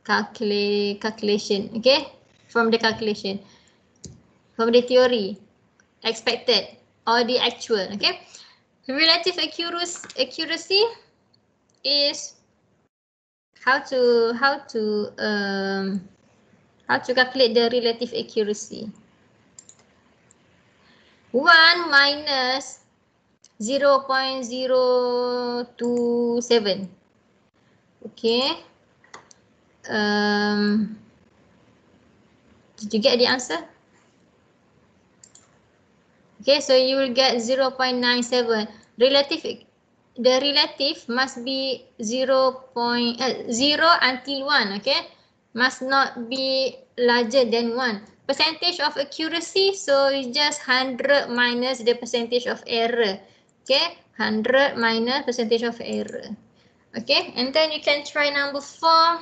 calculation. Okay, from the calculation, from the theory, expected or the actual. Okay, relative accuracy is how to calculate the relative accuracy. 1 minus 0.027. Okay. Did you get the answer? Okay, so you will get 0.97. The relative must be 0 until 1. Okay, must not be larger than 1. Percentage of accuracy, so it's just 100 minus the percentage of error. Okay, 100 minus percentage of error. Okay, and then you can try number 4.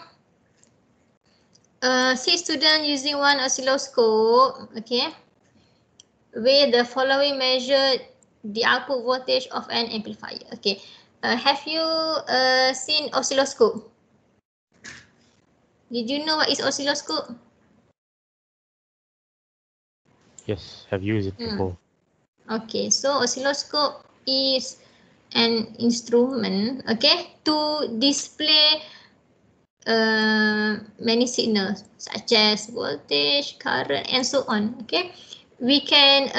See student using one oscilloscope. Okay, where the following measure the output voltage of an amplifier. Okay, have you seen oscilloscope? Did you know what is oscilloscope? Yes, have used it before. Okay, so oscilloscope is an instrument, okay, to display many signals such as voltage, current, and so on. Okay, we can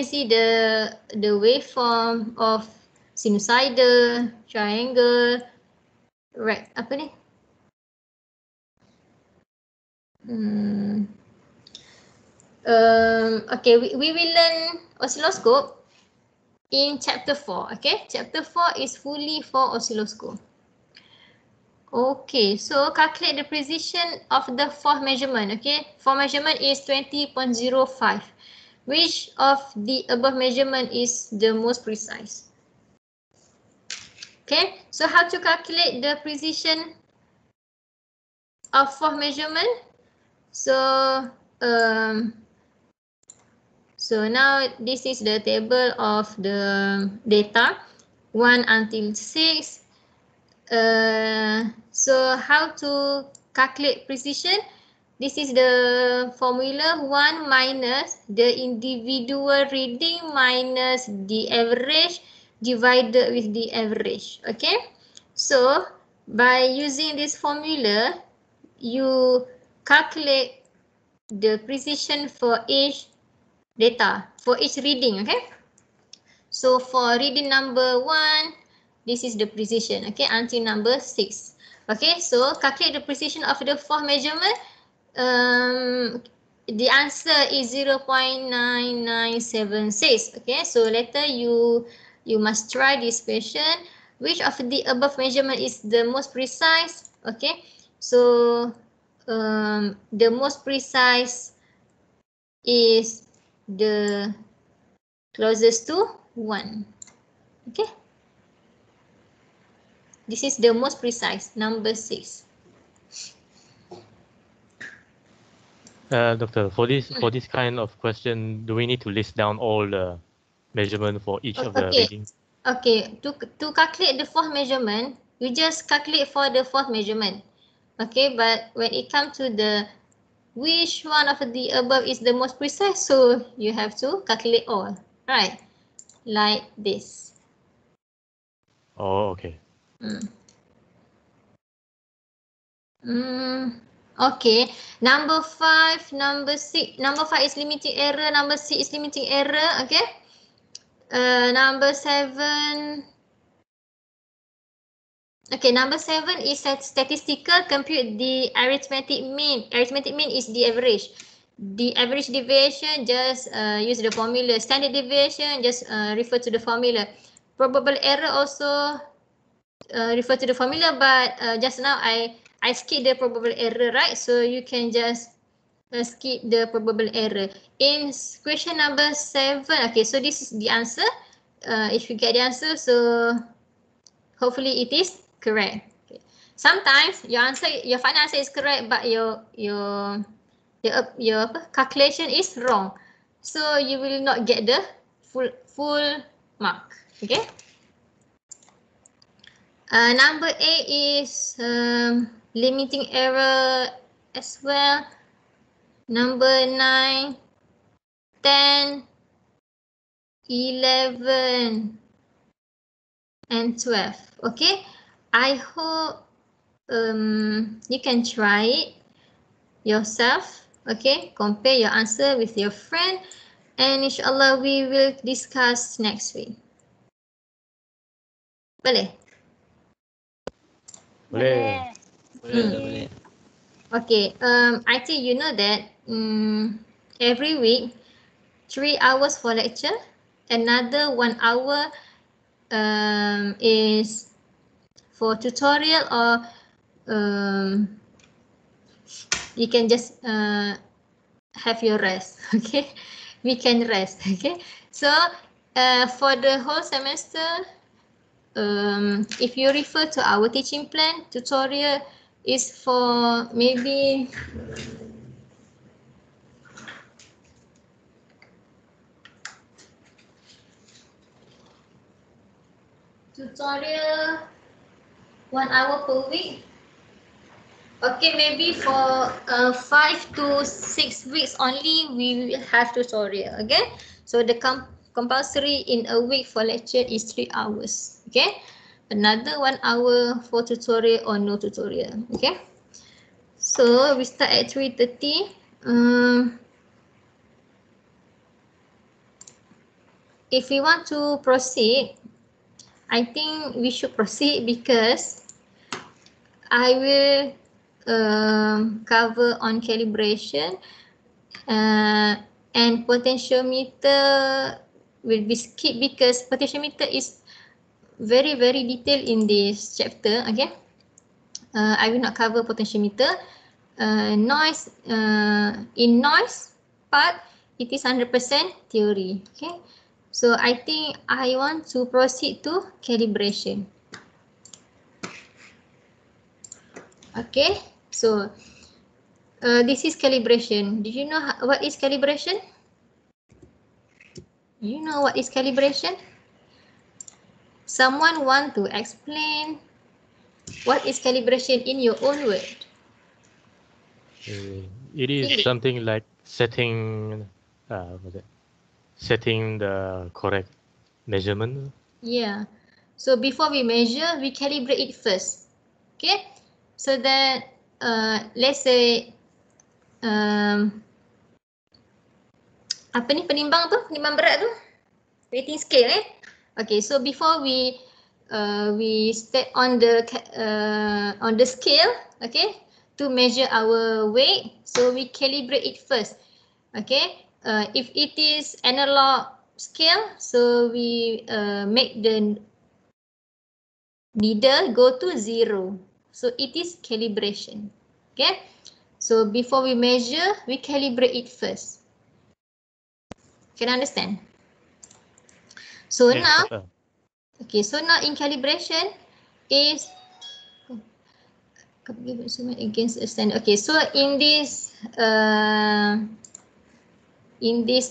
see the waveform of sinusoidal, triangle, right? Apa ni? Okay, we will learn oscilloscope in chapter 4. Okay, chapter 4 is fully for oscilloscope. Okay, so calculate the precision of the fourth measurement. Okay, fourth measurement is 20.05. Which of the above measurement is the most precise? Okay, so how to calculate the precision of fourth measurement? So now this is the table of the data 1 until 6. So how to calculate precision? This is the formula: 1 minus the individual reading minus the average divided with the average. Okay, so by using this formula, you calculate the precision for each data, for each reading. Okay, so for reading number 1, this is the precision. Okay, until number 6. Okay, so calculate the precision of the fourth measurement. The answer is 0.9976. Okay, so later you must try this question. Which of the above measurement is the most precise? Okay, so the most precise is the closest to 1. Okay. This is the most precise, number 6. Doctor, for this kind of question, do we need to list down all the measurement for each of the readings? Okay, to calculate the fourth measurement, you just calculate for the fourth measurement. Okay, but when it comes to the which one of the above is the most precise, so you have to calculate all, right? Like this. Oh, okay. Okay, number 5, number 6, number 5 is limiting error, number 6 is limiting error, okay? Number 7, okay, number 7 is statistical, compute the arithmetic mean. Arithmetic mean is the average. The average deviation, just use the formula. Standard deviation, just refer to the formula. Probable error also refer to the formula, but just now I skip the probable error, right? So you can just skip the probable error. In question number 7, okay, so this is the answer. If you get the answer, so hopefully it is correct. Okay. Sometimes your final answer is correct, but your calculation is wrong. So you will not get the full mark. Okay. Number 8 is limiting error as well. Number 9, 10, 11, and 12. Okay, I hope you can try it yourself. Okay, compare your answer with your friend, and inshallah we will discuss next week. Boleh? Boleh. Boleh. Okay, I think you know that every week 3 hours for lecture, another 1 hour is for tutorial, or you can just have your rest. Okay, we can rest. Okay, so for the whole semester, if you refer to our teaching plan, tutorial is for maybe tutorial 1 hour per week. Okay, maybe for 5 to 6 weeks only we will have tutorial. Okay, so the compulsory in a week for lecture is 3 hours. Okay, another 1 hour for tutorial or no tutorial. Okay, so we start at 3:30. If we want to proceed, I think we should proceed because I will cover on calibration, and potentiometer will be skipped because potentiometer is very detailed in this chapter. Okay, I will not cover potentiometer. Noise, in noise part, it is 100% theory. Okay, so I think I want to proceed to calibration. Okay, so this is calibration. Did you know what is calibration? You know what is calibration? Someone want to explain what is calibration in your own word? It is something like setting the correct measurement. Yeah. So before we measure, we calibrate it first. Okay. So that let's say apa ni penimbang tu? Penimbang berat tu? Weighting scale Okay, so before we step on the scale, okay, to measure our weight, so we calibrate it first. Okay, if it is analog scale, so we make the needle go to 0. So it is calibration. Okay, so before we measure, we calibrate it first. Can you understand? So yes, now, okay, so now in calibration, is against a standard. Okay, so in this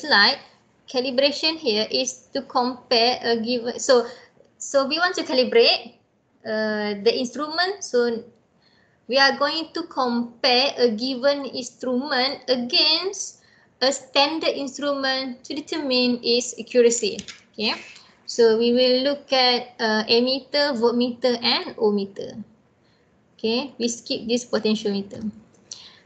slide, calibration here is to compare a given. So we want to calibrate the instrument. So we are going to compare a given instrument against a standard instrument to determine its accuracy. Okay, so we will look at ammeter, voltmeter, and ohmmeter. Okay, we skip this potentiometer.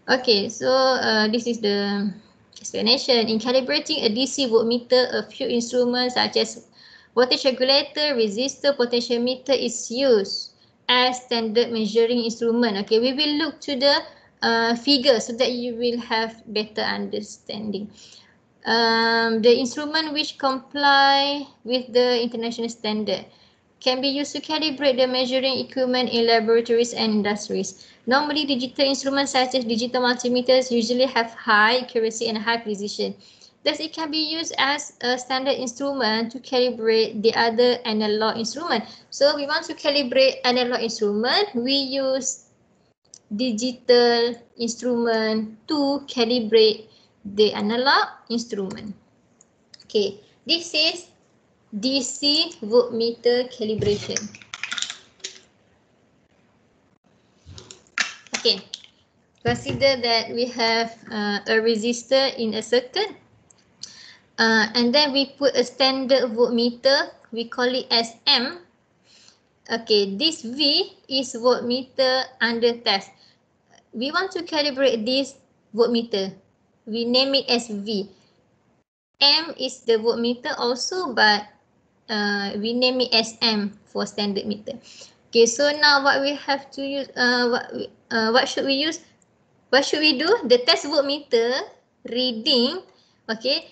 Okay, so this is the explanation. In calibrating a DC voltmeter, a few instruments such as voltage regulator, resistor, potentiometer is used as standard measuring instrument. Okay, we will look to the figure so that you will have better understanding. The instrument which comply with the international standard can be used to calibrate the measuring equipment in laboratories and industries. Normally, digital instruments such as digital multimeters usually have high accuracy and high precision. Thus, it can be used as a standard instrument to calibrate the other analog instrument. So, we want to calibrate analog instrument, we use digital instrument to calibrate the analog instrument. Okay, this is DC voltmeter calibration. Okay, consider that we have a resistor in a circuit, and then we put a standard voltmeter. We call it as M. Okay, this V is voltmeter under test. We want to calibrate this voltmeter. We name it as V. M is the voltmeter also, but we name it as M for standard meter. Okay, so now what we have to use, what should we use? What should we do? The test voltmeter reading, okay,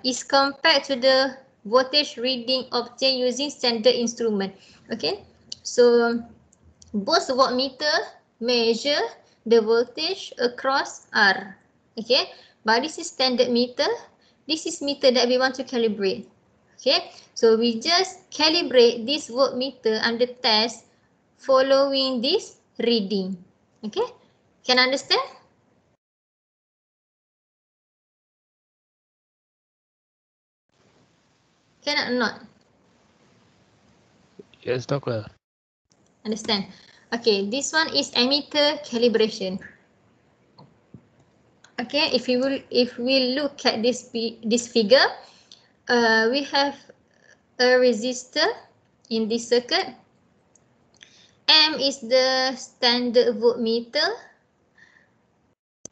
is compared to the voltage reading obtained using standard instrument. Okay, so both voltmeter measure the voltage across R. Okay, but this is standard meter. This is meter that we want to calibrate. Okay, so we just calibrate this voltmeter under test following this reading. Okay, can understand? Can or not? Yes, Doctor. Understand? Okay, this one is ammeter calibration. Okay, if we look at this figure, we have a resistor in this circuit. M is the standard voltmeter.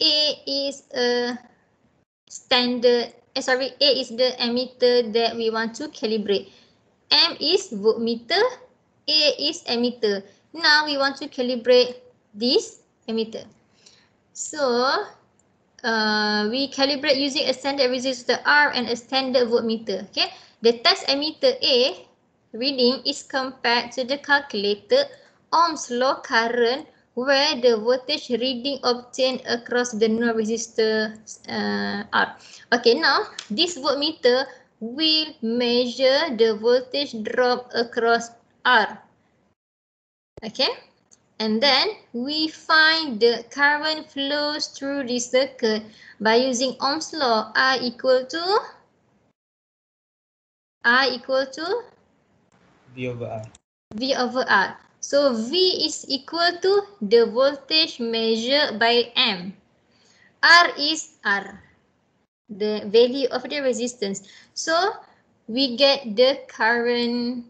A is a standard, A is the ammeter that we want to calibrate. M is voltmeter, A is ammeter. Now we want to calibrate this ammeter. So we calibrate using a standard resistor R and a standard voltmeter. Okay, the test ammeter A reading is compared to the calculated Ohm's law current, where the voltage reading obtained across the known resistor R. Okay, now this voltmeter will measure the voltage drop across R. Okay, and then we find the current flows through the circuit by using Ohm's law. I equal to V over R. V over R. So V is equal to the voltage measured by M. R is R, the value of the resistance. So we get the current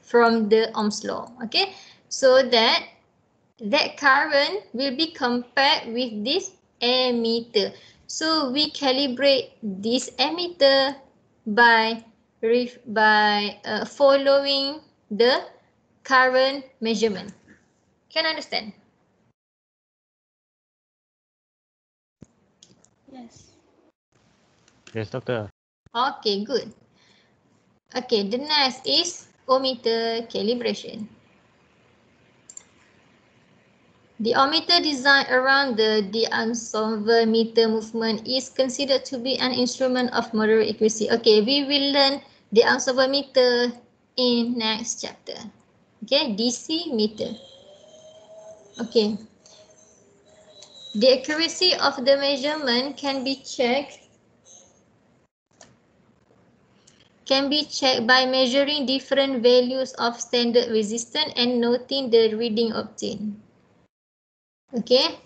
from the Ohm's law. Okay, so that current will be compared with this ammeter. So we calibrate this ammeter by following the current measurement. Can I understand? Yes. Yes, Doctor. Okay, good. Okay, the next is ohmmeter calibration. The ohmmeter design around the de-Ansover meter movement is considered to be an instrument of moderate accuracy. Okay, we will learn the de-Ansover meter in next chapter. Okay, DC meter. Okay. The accuracy of the measurement can be checked by measuring different values of standard resistance and noting the reading obtained. Okay.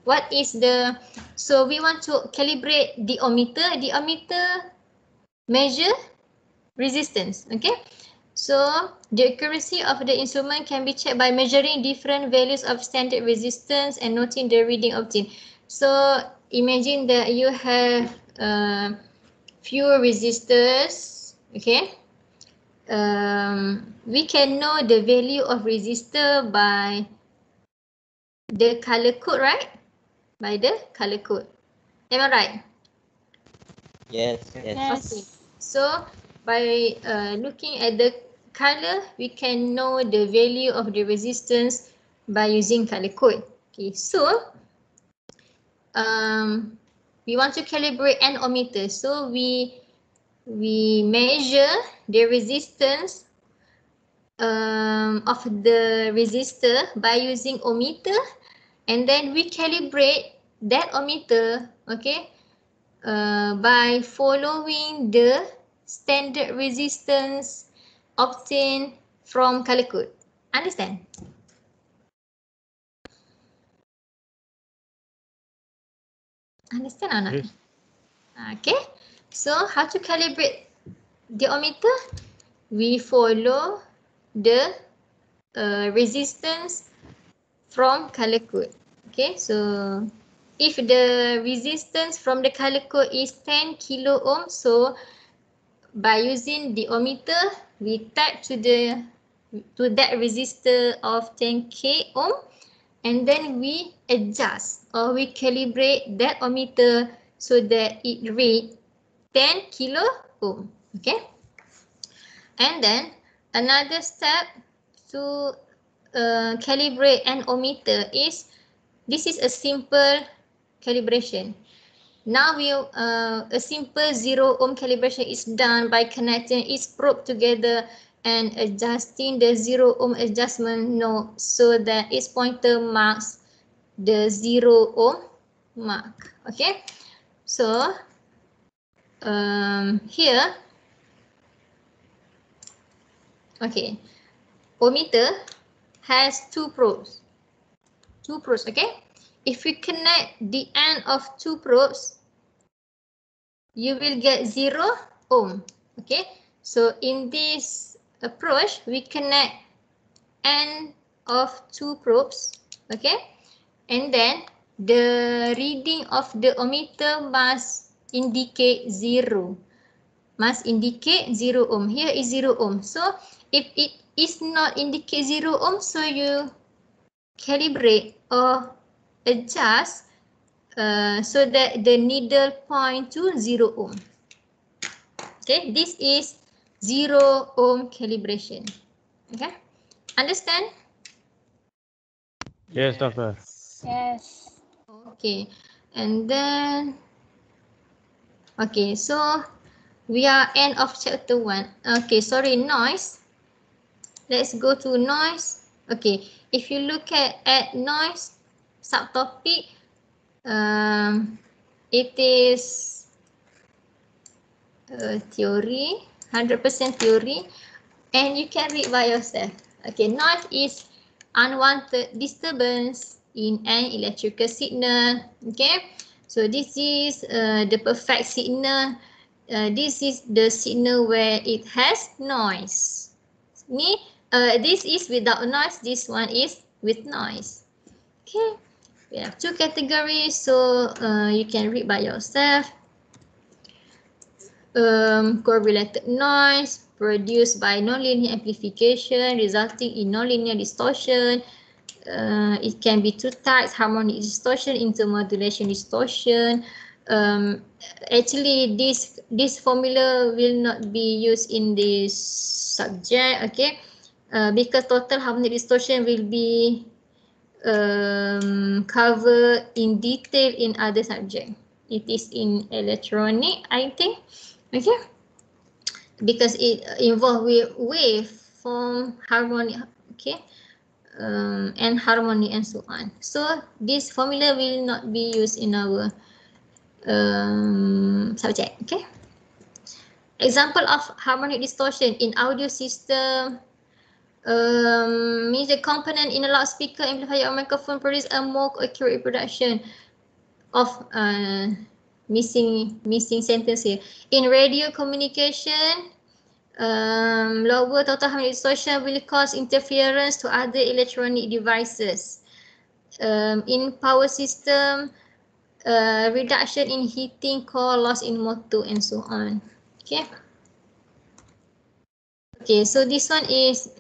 What is the, so we want to calibrate the ohmmeter. The ohmmeter measure resistance. Okay. So the accuracy of the instrument can be checked by measuring different values of standard resistance and noting the reading obtained. So imagine that you have few resistors. Okay. We can know the value of resistor by the color code, right? By the color code. Am I right? Yes. Okay. So by looking at the color, we can know the value of the resistance by using color code. Okay. So we want to calibrate an ohmmeter. So we measure the resistance of the resistor by using ohmmeter, and then we calibrate that ohmmeter, okay, by following the standard resistance obtained from color code. Understand? Understand or not? Yes. Okay. So how to calibrate the ohmmeter? We follow the resistance from color code. Okay. So if the resistance from the color code is 10 kilo ohm, so by using the ohmmeter, we type to that resistor of 10k ohm, and then we adjust or we calibrate that ohmmeter so that it read 10 kilo ohm. Okay. And then another step to calibrate an ohmmeter is, this is a simple calibration. Now a simple 0 ohm calibration is done by connecting each probe together and adjusting the 0 ohm adjustment knob so that its pointer marks the 0 ohm mark. Okay. So here, okay, ohmmeter has two probes. Okay. If we connect the end of two probes, you will get 0 ohm. Okay. So in this approach, we connect end of two probes. Okay. And then the reading of the ohmmeter must indicate 0. Must indicate 0 ohm. Here is 0 ohm. So if it is not indicate 0 ohm, so you calibrate or adjust so that the needle point to 0 ohm. Okay, this is 0 ohm calibration. Okay, understand? Yes, Doctor. Yes. Okay, and then, okay, so we are end of chapter 1. Okay, sorry, noise. Let's go to noise. Okay, if you look at noise subtopic, it is theory, 100% theory, and you can read by yourself. Okay, noise is unwanted disturbance in an electrical signal. Okay, so this is the perfect signal. This is the signal where it has noise. This is without noise. This one is with noise. Okay, we have two categories, so you can read by yourself. Correlated noise produced by nonlinear amplification resulting in nonlinear distortion. It can be two types: harmonic distortion, intermodulation distortion. Actually, this formula will not be used in this subject, okay? Because total harmonic distortion will be covered in detail in other subject. It is in electronic, I think. Okay. because it involves with waveform, harmonic, okay, and harmony and so on. So this formula will not be used in our subject. Okay. Example of harmonic distortion in audio system means the component in a loudspeaker, amplifier, or microphone produce a more accurate reproduction of missing sentence here. In radio communication, lower total harmonic distortion will cause interference to other electronic devices. In power system, reduction in heating core, loss in motor, and so on. Okay. Okay, so this one is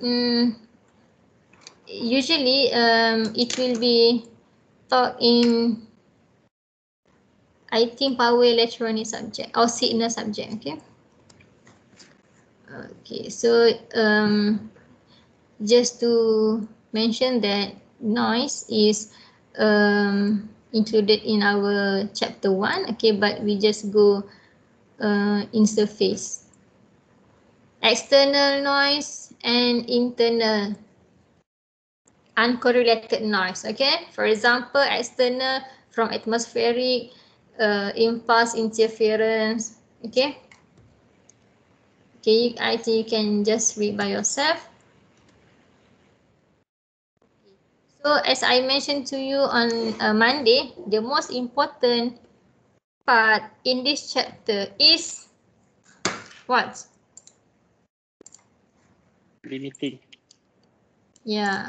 usually it will be taught in, I think, power electronic subject or signal subject. Okay. Okay, so just to mention that noise is included in our chapter 1. Okay, but we just go in surface. External noise and internal uncorrelated noise. Okay, for example, external from atmospheric impulse interference. Okay. Okay, I think you can just read by yourself. So as I mentioned to you on Monday, the most important part in this chapter is what? Limiting. Yeah.